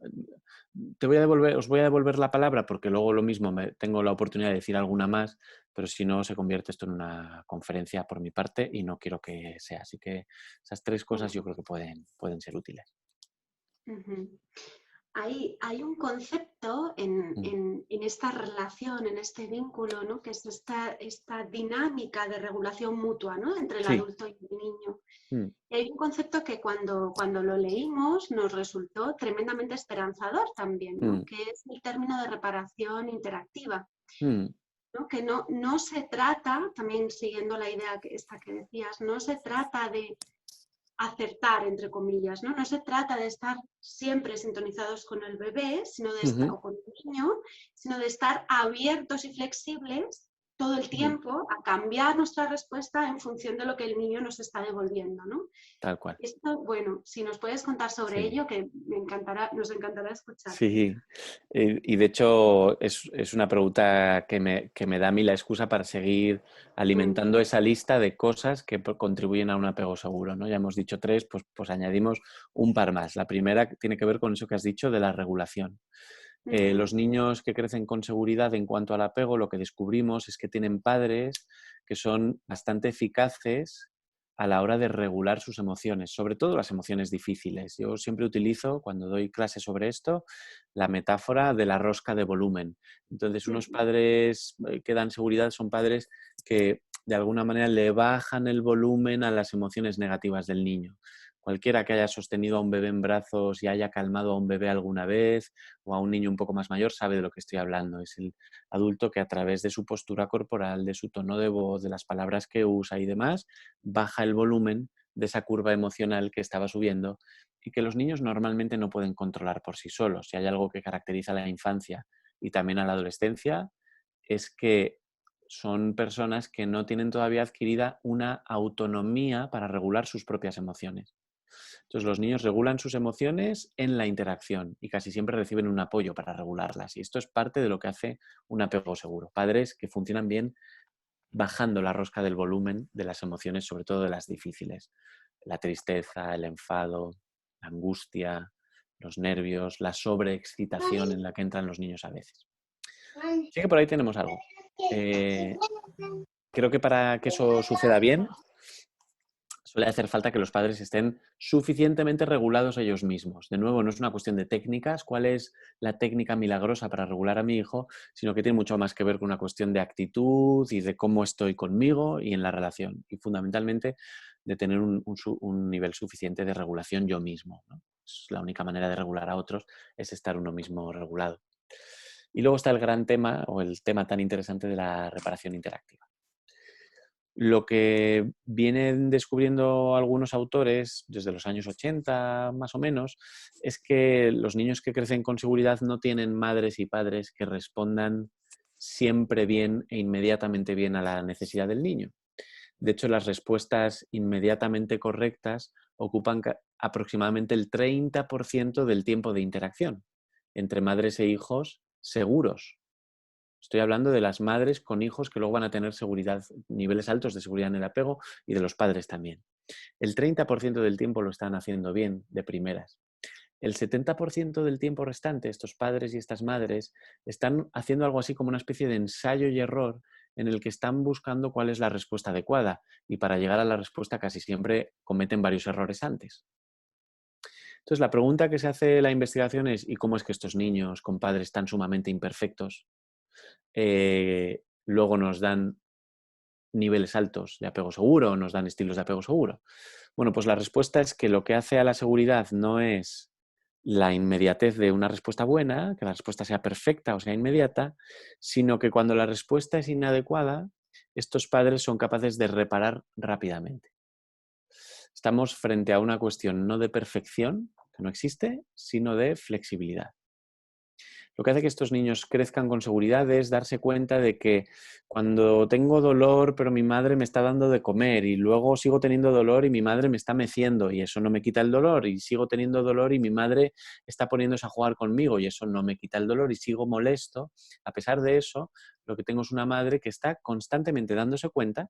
os voy a devolver la palabra porque luego lo mismo tengo la oportunidad de decir alguna más, pero si no se convierte esto en una conferencia por mi parte y no quiero que sea. Así que esas tres cosas yo creo que pueden ser útiles. Ujú. Hay un concepto en esta relación, en este vínculo, ¿no? Que es esta dinámica de regulación mutua, ¿no? Entre el Sí. adulto y el niño. Y hay un concepto que cuando lo leímos nos resultó tremendamente esperanzador también, ¿no? Que es el término de reparación interactiva. ¿No? Que no se trata, también siguiendo la idea esta que decías, no se trata de acertar, entre comillas, ¿no? No se trata de estar siempre sintonizados con el bebé, o con el niño, sino de estar abiertos y flexibles todo el tiempo a cambiar nuestra respuesta en función de lo que el niño nos está devolviendo, ¿no? Tal cual. Esto, bueno, si nos puedes contar sobre ello, que nos encantará escuchar. Sí, y de hecho es una pregunta que me da a mí la excusa para seguir alimentando esa lista de cosas que contribuyen a un apego seguro, ¿no? Ya hemos dicho tres, pues añadimos un par más. La primera tiene que ver con eso que has dicho de la regulación. Los niños que crecen con seguridad en cuanto al apego, lo que descubrimos es que tienen padres que son bastante eficaces a la hora de regular sus emociones, sobre todo las emociones difíciles. Yo siempre utilizo, cuando doy clases sobre esto, la metáfora de la rosca de volumen. Entonces, unos padres que dan seguridad son padres que de alguna manera le bajan el volumen a las emociones negativas del niño. Cualquiera que haya sostenido a un bebé en brazos y haya calmado a un bebé alguna vez o a un niño un poco más mayor sabe de lo que estoy hablando. Es el adulto que a través de su postura corporal, de su tono de voz, de las palabras que usa y demás, baja el volumen de esa curva emocional que estaba subiendo y que los niños normalmente no pueden controlar por sí solos. Si hay algo que caracteriza a la infancia y también a la adolescencia, es que son personas que no tienen todavía adquirida una autonomía para regular sus propias emociones. Entonces los niños regulan sus emociones en la interacción y casi siempre reciben un apoyo para regularlas. Y esto es parte de lo que hace un apego seguro. Padres que funcionan bien bajando la rosca del volumen de las emociones, sobre todo de las difíciles. La tristeza, el enfado, la angustia, los nervios, la sobreexcitación en la que entran los niños a veces. Sí que por ahí tenemos algo. Creo que para que eso suceda bien, suele hacer falta que los padres estén suficientemente regulados ellos mismos. De nuevo, no es una cuestión de técnicas, cuál es la técnica milagrosa para regular a mi hijo, sino que tiene mucho más que ver con una cuestión de actitud y de cómo estoy conmigo y en la relación. Y fundamentalmente de tener un nivel suficiente de regulación yo mismo, ¿no? Es la única manera de regular a otros es estar uno mismo regulado. Y luego está el gran tema, o el tema tan interesante de la reparación interactiva. Lo que vienen descubriendo algunos autores desde los años 80 más o menos es que los niños que crecen con seguridad no tienen madres y padres que respondan siempre bien e inmediatamente bien a la necesidad del niño. De hecho, las respuestas inmediatamente correctas ocupan aproximadamente el 30% del tiempo de interacción entre madres e hijos seguros. Estoy hablando de las madres con hijos que luego van a tener seguridad, niveles altos de seguridad en el apego, y de los padres también. El 30% del tiempo lo están haciendo bien, de primeras. El 70% del tiempo restante, estos padres y estas madres están haciendo algo así como una especie de ensayo y error en el que están buscando cuál es la respuesta adecuada, y para llegar a la respuesta casi siempre cometen varios errores antes. Entonces, la pregunta que se hace la investigación es: ¿y cómo es que estos niños con padres tan sumamente imperfectos luego nos dan niveles altos de apego seguro, nos dan estilos de apego seguro? Bueno, pues la respuesta es que lo que hace a la seguridad no es la inmediatez de una respuesta buena, que la respuesta sea perfecta o sea inmediata, sino que cuando la respuesta es inadecuada, estos padres son capaces de reparar rápidamente. Estamos frente a una cuestión no de perfección, que no existe, sino de flexibilidad. Lo que hace que estos niños crezcan con seguridad es darse cuenta de que cuando tengo dolor, pero mi madre me está dando de comer, y luego sigo teniendo dolor y mi madre me está meciendo y eso no me quita el dolor, y sigo teniendo dolor y mi madre está poniéndose a jugar conmigo y eso no me quita el dolor y sigo molesto, a pesar de eso, lo que tengo es una madre que está constantemente dándose cuenta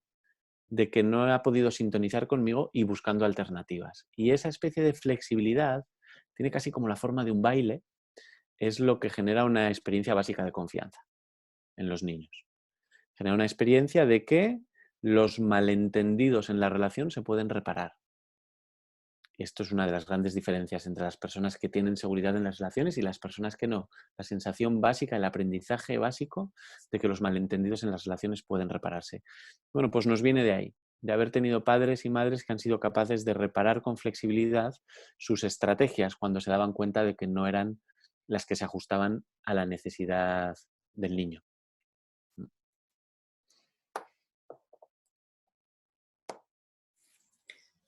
de que no ha podido sintonizar conmigo y buscando alternativas. Y esa especie de flexibilidad tiene casi como la forma de un baile, es lo que genera una experiencia básica de confianza en los niños. Genera una experiencia de que los malentendidos en la relación se pueden reparar. Esto es una de las grandes diferencias entre las personas que tienen seguridad en las relaciones y las personas que no. La sensación básica, el aprendizaje básico de que los malentendidos en las relaciones pueden repararse. Bueno, pues nos viene de ahí, de haber tenido padres y madres que han sido capaces de reparar con flexibilidad sus estrategias cuando se daban cuenta de que no eran las que se ajustaban a la necesidad del niño.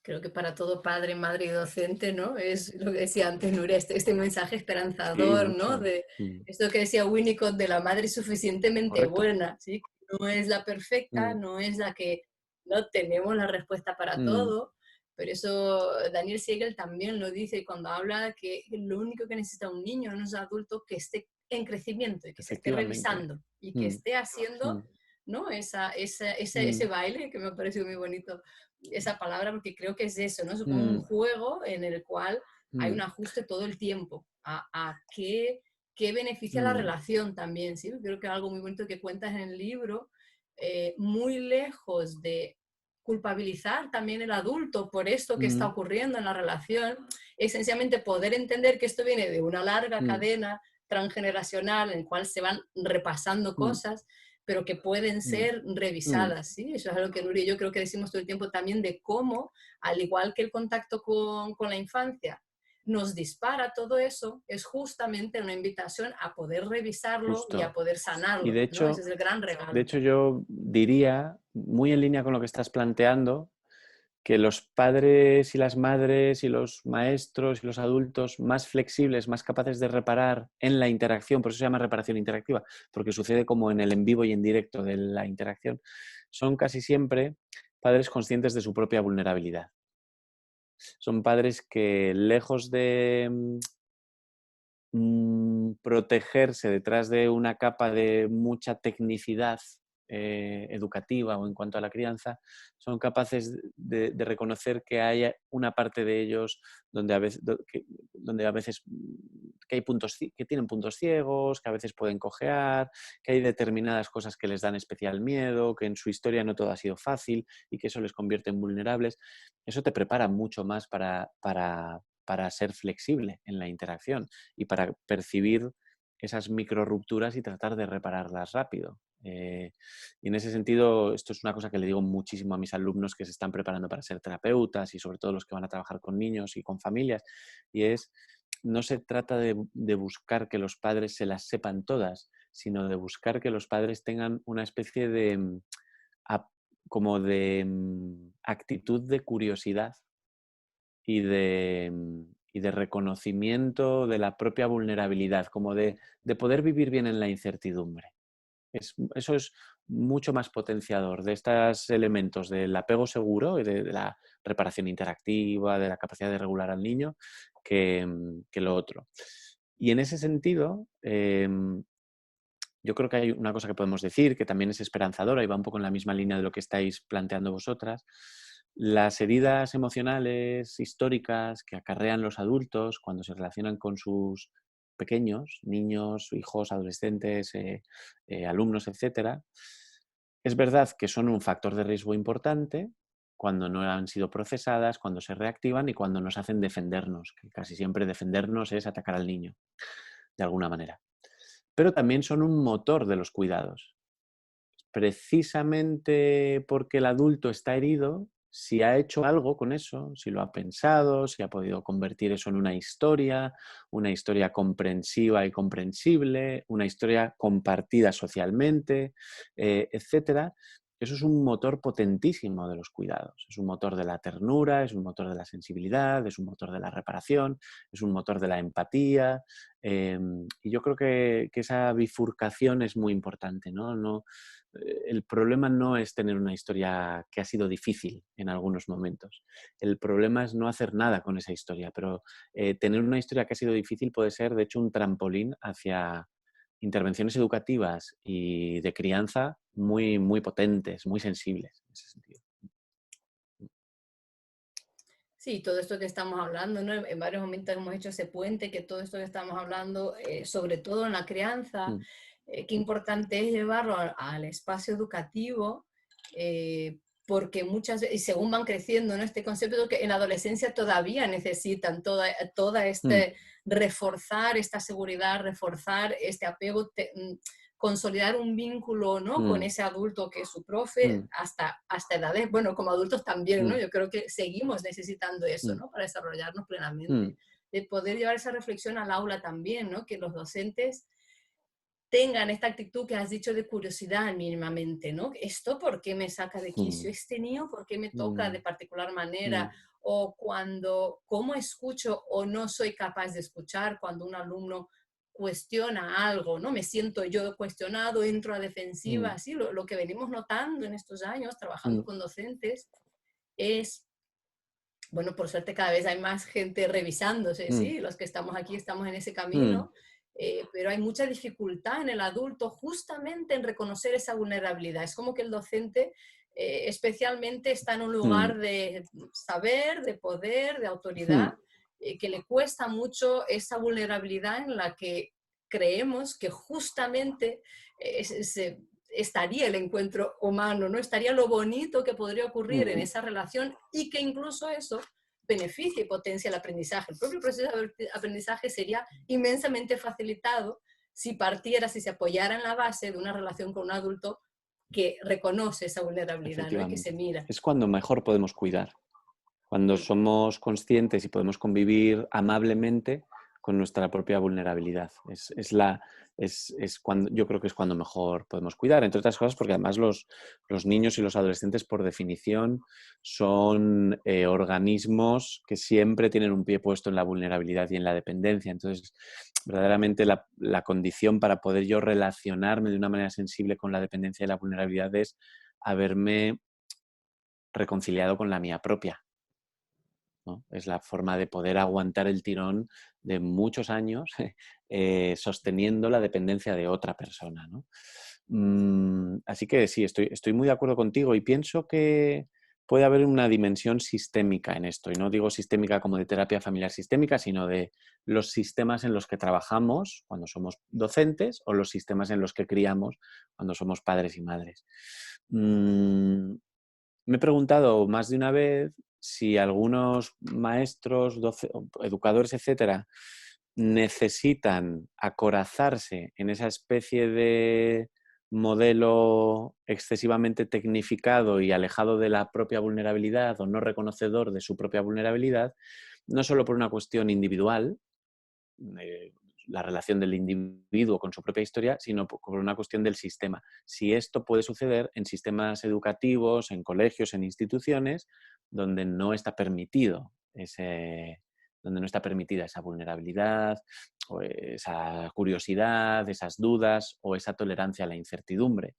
Creo que para todo padre, madre y docente, ¿no? Es lo que decía antes Nuria, este mensaje Sí, esperanzador, ¿no? mucho. De esto que decía Winnicott de la madre suficientemente Correcto. buena, ¿sí? No es la perfecta, Mm, no es la que no tenemos la respuesta para mm, todo, pero eso Daniel Siegel también lo dice cuando habla que lo único que necesita un niño no es un adulto que esté en crecimiento y que se esté efectivamente. revisando y que Mm, esté haciendo, mm, ¿no? mm, Ese baile que me ha parecido muy bonito esa palabra porque creo que es eso, ¿no? Es como un mm, juego en el cual hay un mm, ajuste todo el tiempo a qué beneficia la mm, relación también, ¿sí? Creo que algo muy bonito que cuentas en el libro, muy lejos de culpabilizar también el adulto por esto que está mm, ocurriendo en la relación, esencialmente poder entender que esto viene de una larga mm, cadena transgeneracional en el cual se van repasando mm, cosas pero que pueden mm, ser mm, revisadas, ¿sí? Eso es algo que Nuria y yo creo que decimos todo el tiempo también de cómo, al igual que el contacto con la infancia, nos dispara todo eso, es justamente una invitación a poder revisarlo y a justo. poder Y sanarlo, ¿no? Ese es el gran de regalo. hecho yo diría, muy en línea con lo que estás planteando, que los padres y las madres y los maestros y los adultos más flexibles, más capaces de reparar en la interacción, por eso se llama reparación interactiva, porque sucede como en el en vivo y en directo de la interacción, son casi siempre padres conscientes de su propia vulnerabilidad. Son padres que, lejos de protegerse detrás de una capa de mucha tecnicidad educativa o en cuanto a la crianza, son capaces de reconocer que hay una parte de ellos donde donde a veces que hay que tienen puntos ciegos, que a veces pueden cojear, que hay determinadas cosas que les dan especial miedo, que en su historia no todo ha sido fácil y que eso les convierte en vulnerables. Eso te prepara mucho más para ser flexible en la interacción y para percibir esas micro rupturas y tratar de repararlas rápido. Y en ese sentido, esto es una cosa que le digo muchísimo a mis alumnos que se están preparando para ser terapeutas y sobre todo los que van a trabajar con niños y con familias, y es, no se trata de buscar que los padres se las sepan todas, sino de buscar que los padres tengan una especie de como de actitud de curiosidad y de reconocimiento de la propia vulnerabilidad, como de poder vivir bien en la incertidumbre. Eso es mucho más potenciador de estos elementos del apego seguro y de la reparación interactiva, de la capacidad de regular al niño, que lo otro. Y en ese sentido, yo creo que hay una cosa que podemos decir, que también es esperanzadora y va un poco en la misma línea de lo que estáis planteando vosotras. Las heridas emocionales históricas que acarrean los adultos cuando se relacionan con sus pequeños, niños, hijos, adolescentes, alumnos, etcétera, es verdad que son un factor de riesgo importante cuando no han sido procesadas, cuando se reactivan y cuando nos hacen defendernos, que casi siempre defendernos es atacar al niño, de alguna manera. Pero también son un motor de los cuidados. Precisamente porque el adulto está herido, si ha hecho algo con eso, si lo ha pensado, si ha podido convertir eso en una historia comprensiva y comprensible, una historia compartida socialmente, etcétera. Eso es un motor potentísimo de los cuidados. Es un motor de la ternura, es un motor de la sensibilidad, es un motor de la reparación, es un motor de la empatía. Y yo creo que esa bifurcación es muy importante, ¿no? El problema no es tener una historia que ha sido difícil en algunos momentos. El problema es no hacer nada con esa historia, pero tener una historia que ha sido difícil puede ser, de hecho, un trampolín hacia intervenciones educativas y de crianza muy, muy potentes, muy sensibles en ese sentido. Sí, todo esto que estamos hablando, ¿no? En varios momentos hemos hecho ese puente, que todo esto que estamos hablando, sobre todo en la crianza, qué importante es llevarlo al espacio educativo, porque muchas veces, y según van creciendo, ¿no? Este concepto que en la adolescencia todavía necesitan toda este reforzar esta seguridad, reforzar este apego, consolidar un vínculo, ¿no? Con ese adulto que es su profe, hasta edades, bueno, como adultos también, ¿no? Yo creo que seguimos necesitando eso, ¿no? Para desarrollarnos plenamente. De poder llevar esa reflexión al aula también, ¿no? Que los docentes tengan esta actitud que has dicho de curiosidad mínimamente, ¿no? ¿Esto por qué me saca de quicio? ¿Este niño por qué me toca de particular manera? O cómo escucho o no soy capaz de escuchar cuando un alumno cuestiona algo, ¿no? Me siento yo cuestionado, entro a defensiva, así, lo que venimos notando en estos años trabajando con docentes es, bueno, por suerte cada vez hay más gente revisándose, ¿sí? Los que estamos aquí estamos en ese camino, pero hay mucha dificultad en el adulto justamente en reconocer esa vulnerabilidad. Es como que el docente especialmente está en un lugar de saber, de poder, de autoridad, que le cuesta mucho esa vulnerabilidad en la que creemos que justamente estaría el encuentro humano, ¿no? Estaría lo bonito que podría ocurrir en esa relación y que incluso eso beneficia y potencia el aprendizaje. El propio proceso de aprendizaje sería inmensamente facilitado si partiera, si se apoyara en la base de una relación con un adulto que reconoce esa vulnerabilidad, ¿no? Y que se mira. Es cuando mejor podemos cuidar, cuando somos conscientes y podemos convivir amablemente con nuestra propia vulnerabilidad. Yo creo que es cuando mejor podemos cuidar, entre otras cosas porque además los niños y los adolescentes por definición son organismos que siempre tienen un pie puesto en la vulnerabilidad y en la dependencia. Entonces, verdaderamente la condición para poder yo relacionarme de una manera sensible con la dependencia y la vulnerabilidad es haberme reconciliado con la mía propia, ¿no? Es la forma de poder aguantar el tirón de muchos años sosteniendo la dependencia de otra persona, ¿no? Así que sí, estoy muy de acuerdo contigo y pienso que puede haber una dimensión sistémica en esto. Y no digo sistémica como de terapia familiar sistémica, sino de los sistemas en los que trabajamos cuando somos docentes o los sistemas en los que criamos cuando somos padres y madres. Me he preguntado más de una vez si algunos maestros, educadores, etcétera, necesitan acorazarse en esa especie de modelo excesivamente tecnificado y alejado de la propia vulnerabilidad o no reconocedor de su propia vulnerabilidad, no solo por una cuestión individual, la relación del individuo con su propia historia, sino por una cuestión del sistema. Si esto puede suceder en sistemas educativos, en colegios, en instituciones, donde no está permitido donde no está permitida esa vulnerabilidad, o esa curiosidad, esas dudas o esa tolerancia a la incertidumbre.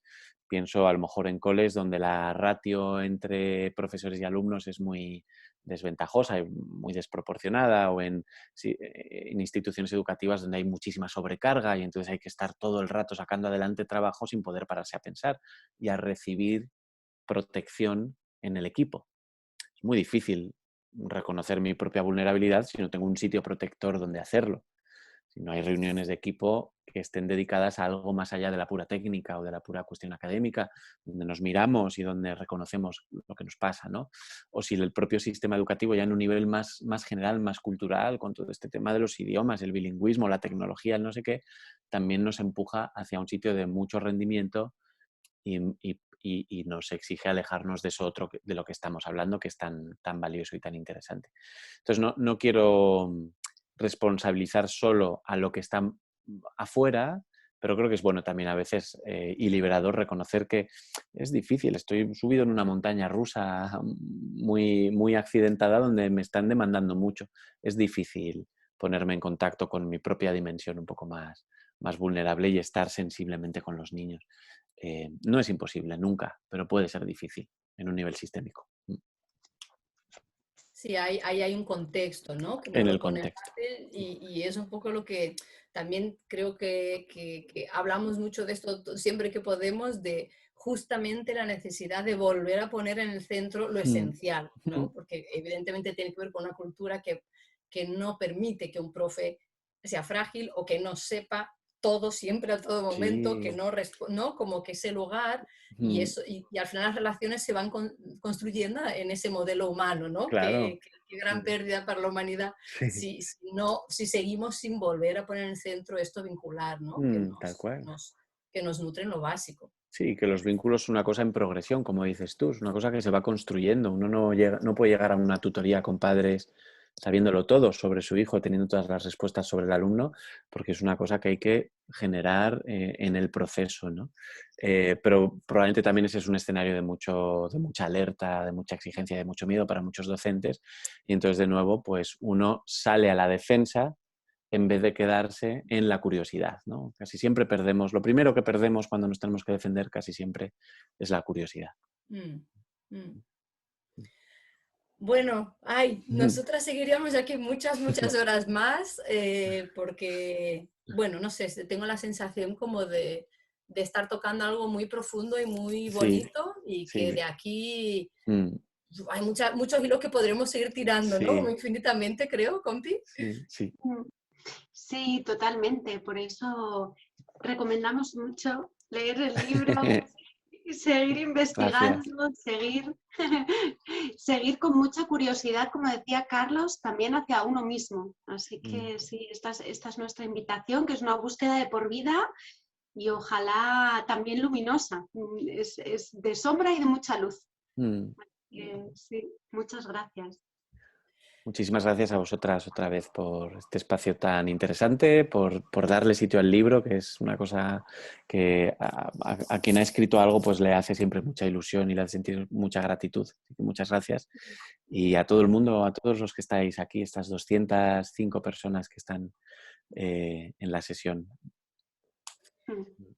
Pienso a lo mejor en coles donde la ratio entre profesores y alumnos es muy desventajosa y muy desproporcionada, o en instituciones educativas donde hay muchísima sobrecarga y entonces hay que estar todo el rato sacando adelante trabajo sin poder pararse a pensar y a recibir protección en el equipo. Es muy difícil reconocer mi propia vulnerabilidad si no tengo un sitio protector donde hacerlo. Si no hay reuniones de equipo que estén dedicadas a algo más allá de la pura técnica o de la pura cuestión académica, donde nos miramos y donde reconocemos lo que nos pasa, ¿no? O si el propio sistema educativo ya en un nivel más general, más cultural, con todo este tema de los idiomas, el bilingüismo, la tecnología, el no sé qué, también nos empuja hacia un sitio de mucho rendimiento y nos exige alejarnos de eso otro, de lo que estamos hablando, que es tan valioso y tan interesante. Entonces, no quiero responsabilizar solo a lo que está afuera, pero creo que es bueno también a veces y liberador reconocer que es difícil. Estoy subido en una montaña rusa muy accidentada donde me están demandando mucho. Es difícil ponerme en contacto con mi propia dimensión un poco más vulnerable y estar sensiblemente con los niños. No es imposible, nunca, pero puede ser difícil en un nivel sistémico. Sí, ahí hay un contexto, ¿no? Que nos En lo el pone contexto. fácil y es un poco lo que también creo que hablamos mucho de esto siempre que podemos, de justamente la necesidad de volver a poner en el centro lo esencial, ¿no? Porque evidentemente tiene que ver con una cultura que no permite que un profe sea frágil o que no sepa todo siempre a todo momento, que Sí. no como que ese lugar y, eso, y al final las relaciones se van construyendo en ese modelo humano, ¿no? Claro. Qué gran pérdida para la humanidad Sí. si seguimos sin volver a poner en el centro esto vincular, ¿no? Tal cual. Que nos nutre en lo básico. Sí, que los vínculos son una cosa en progresión, como dices tú, es una cosa que se va construyendo. Uno no puede llegar a una tutoría con padres sabiéndolo todo sobre su hijo, teniendo todas las respuestas sobre el alumno, porque es una cosa que hay que generar en el proceso, ¿no? Pero probablemente también ese es un escenario de mucha alerta, de mucha exigencia, de mucho miedo para muchos docentes. Y entonces, de nuevo, pues uno sale a la defensa en vez de quedarse en la curiosidad, ¿no? Casi siempre perdemos, lo primero que perdemos cuando nos tenemos que defender casi siempre es la curiosidad. Mm, mm. Bueno, nosotras seguiríamos aquí muchas horas más porque, bueno, no sé, tengo la sensación como de estar tocando algo muy profundo y muy Sí, bonito y que sí. de aquí Mm, hay muchos hilos que podremos seguir tirando, ¿no? Como sí, infinitamente, creo, compi. sí, sí. Sí, totalmente. Por eso recomendamos mucho leer el libro, seguir Gracias. investigando, seguir con mucha curiosidad, como decía Carlos, también hacia uno mismo. Así que sí, esta es nuestra invitación, que es una búsqueda de por vida y ojalá también luminosa. Es de sombra y de mucha luz. Mm. Sí, muchas gracias. Muchísimas gracias a vosotras otra vez por este espacio tan interesante, por darle sitio al libro, que es una cosa que a quien ha escrito algo pues le hace siempre mucha ilusión y le hace sentir mucha gratitud. Así que muchas gracias. Y a todo el mundo, a todos los que estáis aquí, estas 205 personas que están en la sesión.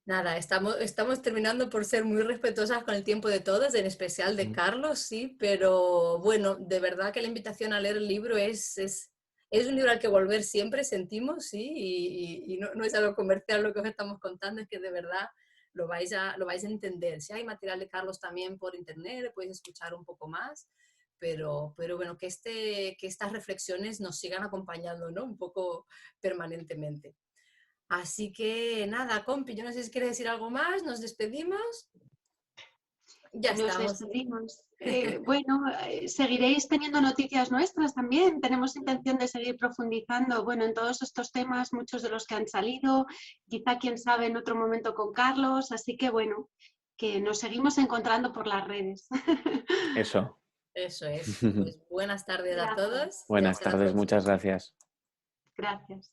Nada, estamos terminando por ser muy respetuosas con el tiempo de todos, en especial de Carlos, sí, pero bueno, de verdad que la invitación a leer el libro es un libro al que volver siempre, sentimos, sí, y no es algo comercial lo que os estamos contando, es que de verdad lo vais a entender. Si hay material de Carlos también por internet, podéis escuchar un poco más, pero bueno, que estas reflexiones nos sigan acompañando, ¿no? Un poco permanentemente. Así que nada, compi, yo no sé si quieres decir algo más, nos despedimos. Ya Nos estamos. despedimos. Bueno, seguiréis teniendo noticias nuestras también. Tenemos intención de seguir profundizando, bueno, en todos estos temas, muchos de los que han salido, quizá quién sabe en otro momento con Carlos. Así que bueno, que nos seguimos encontrando por las redes. Eso. Eso es. Pues buenas tardes a Gracias. todos y Buenas hasta la tardes, próxima. muchas gracias. Gracias.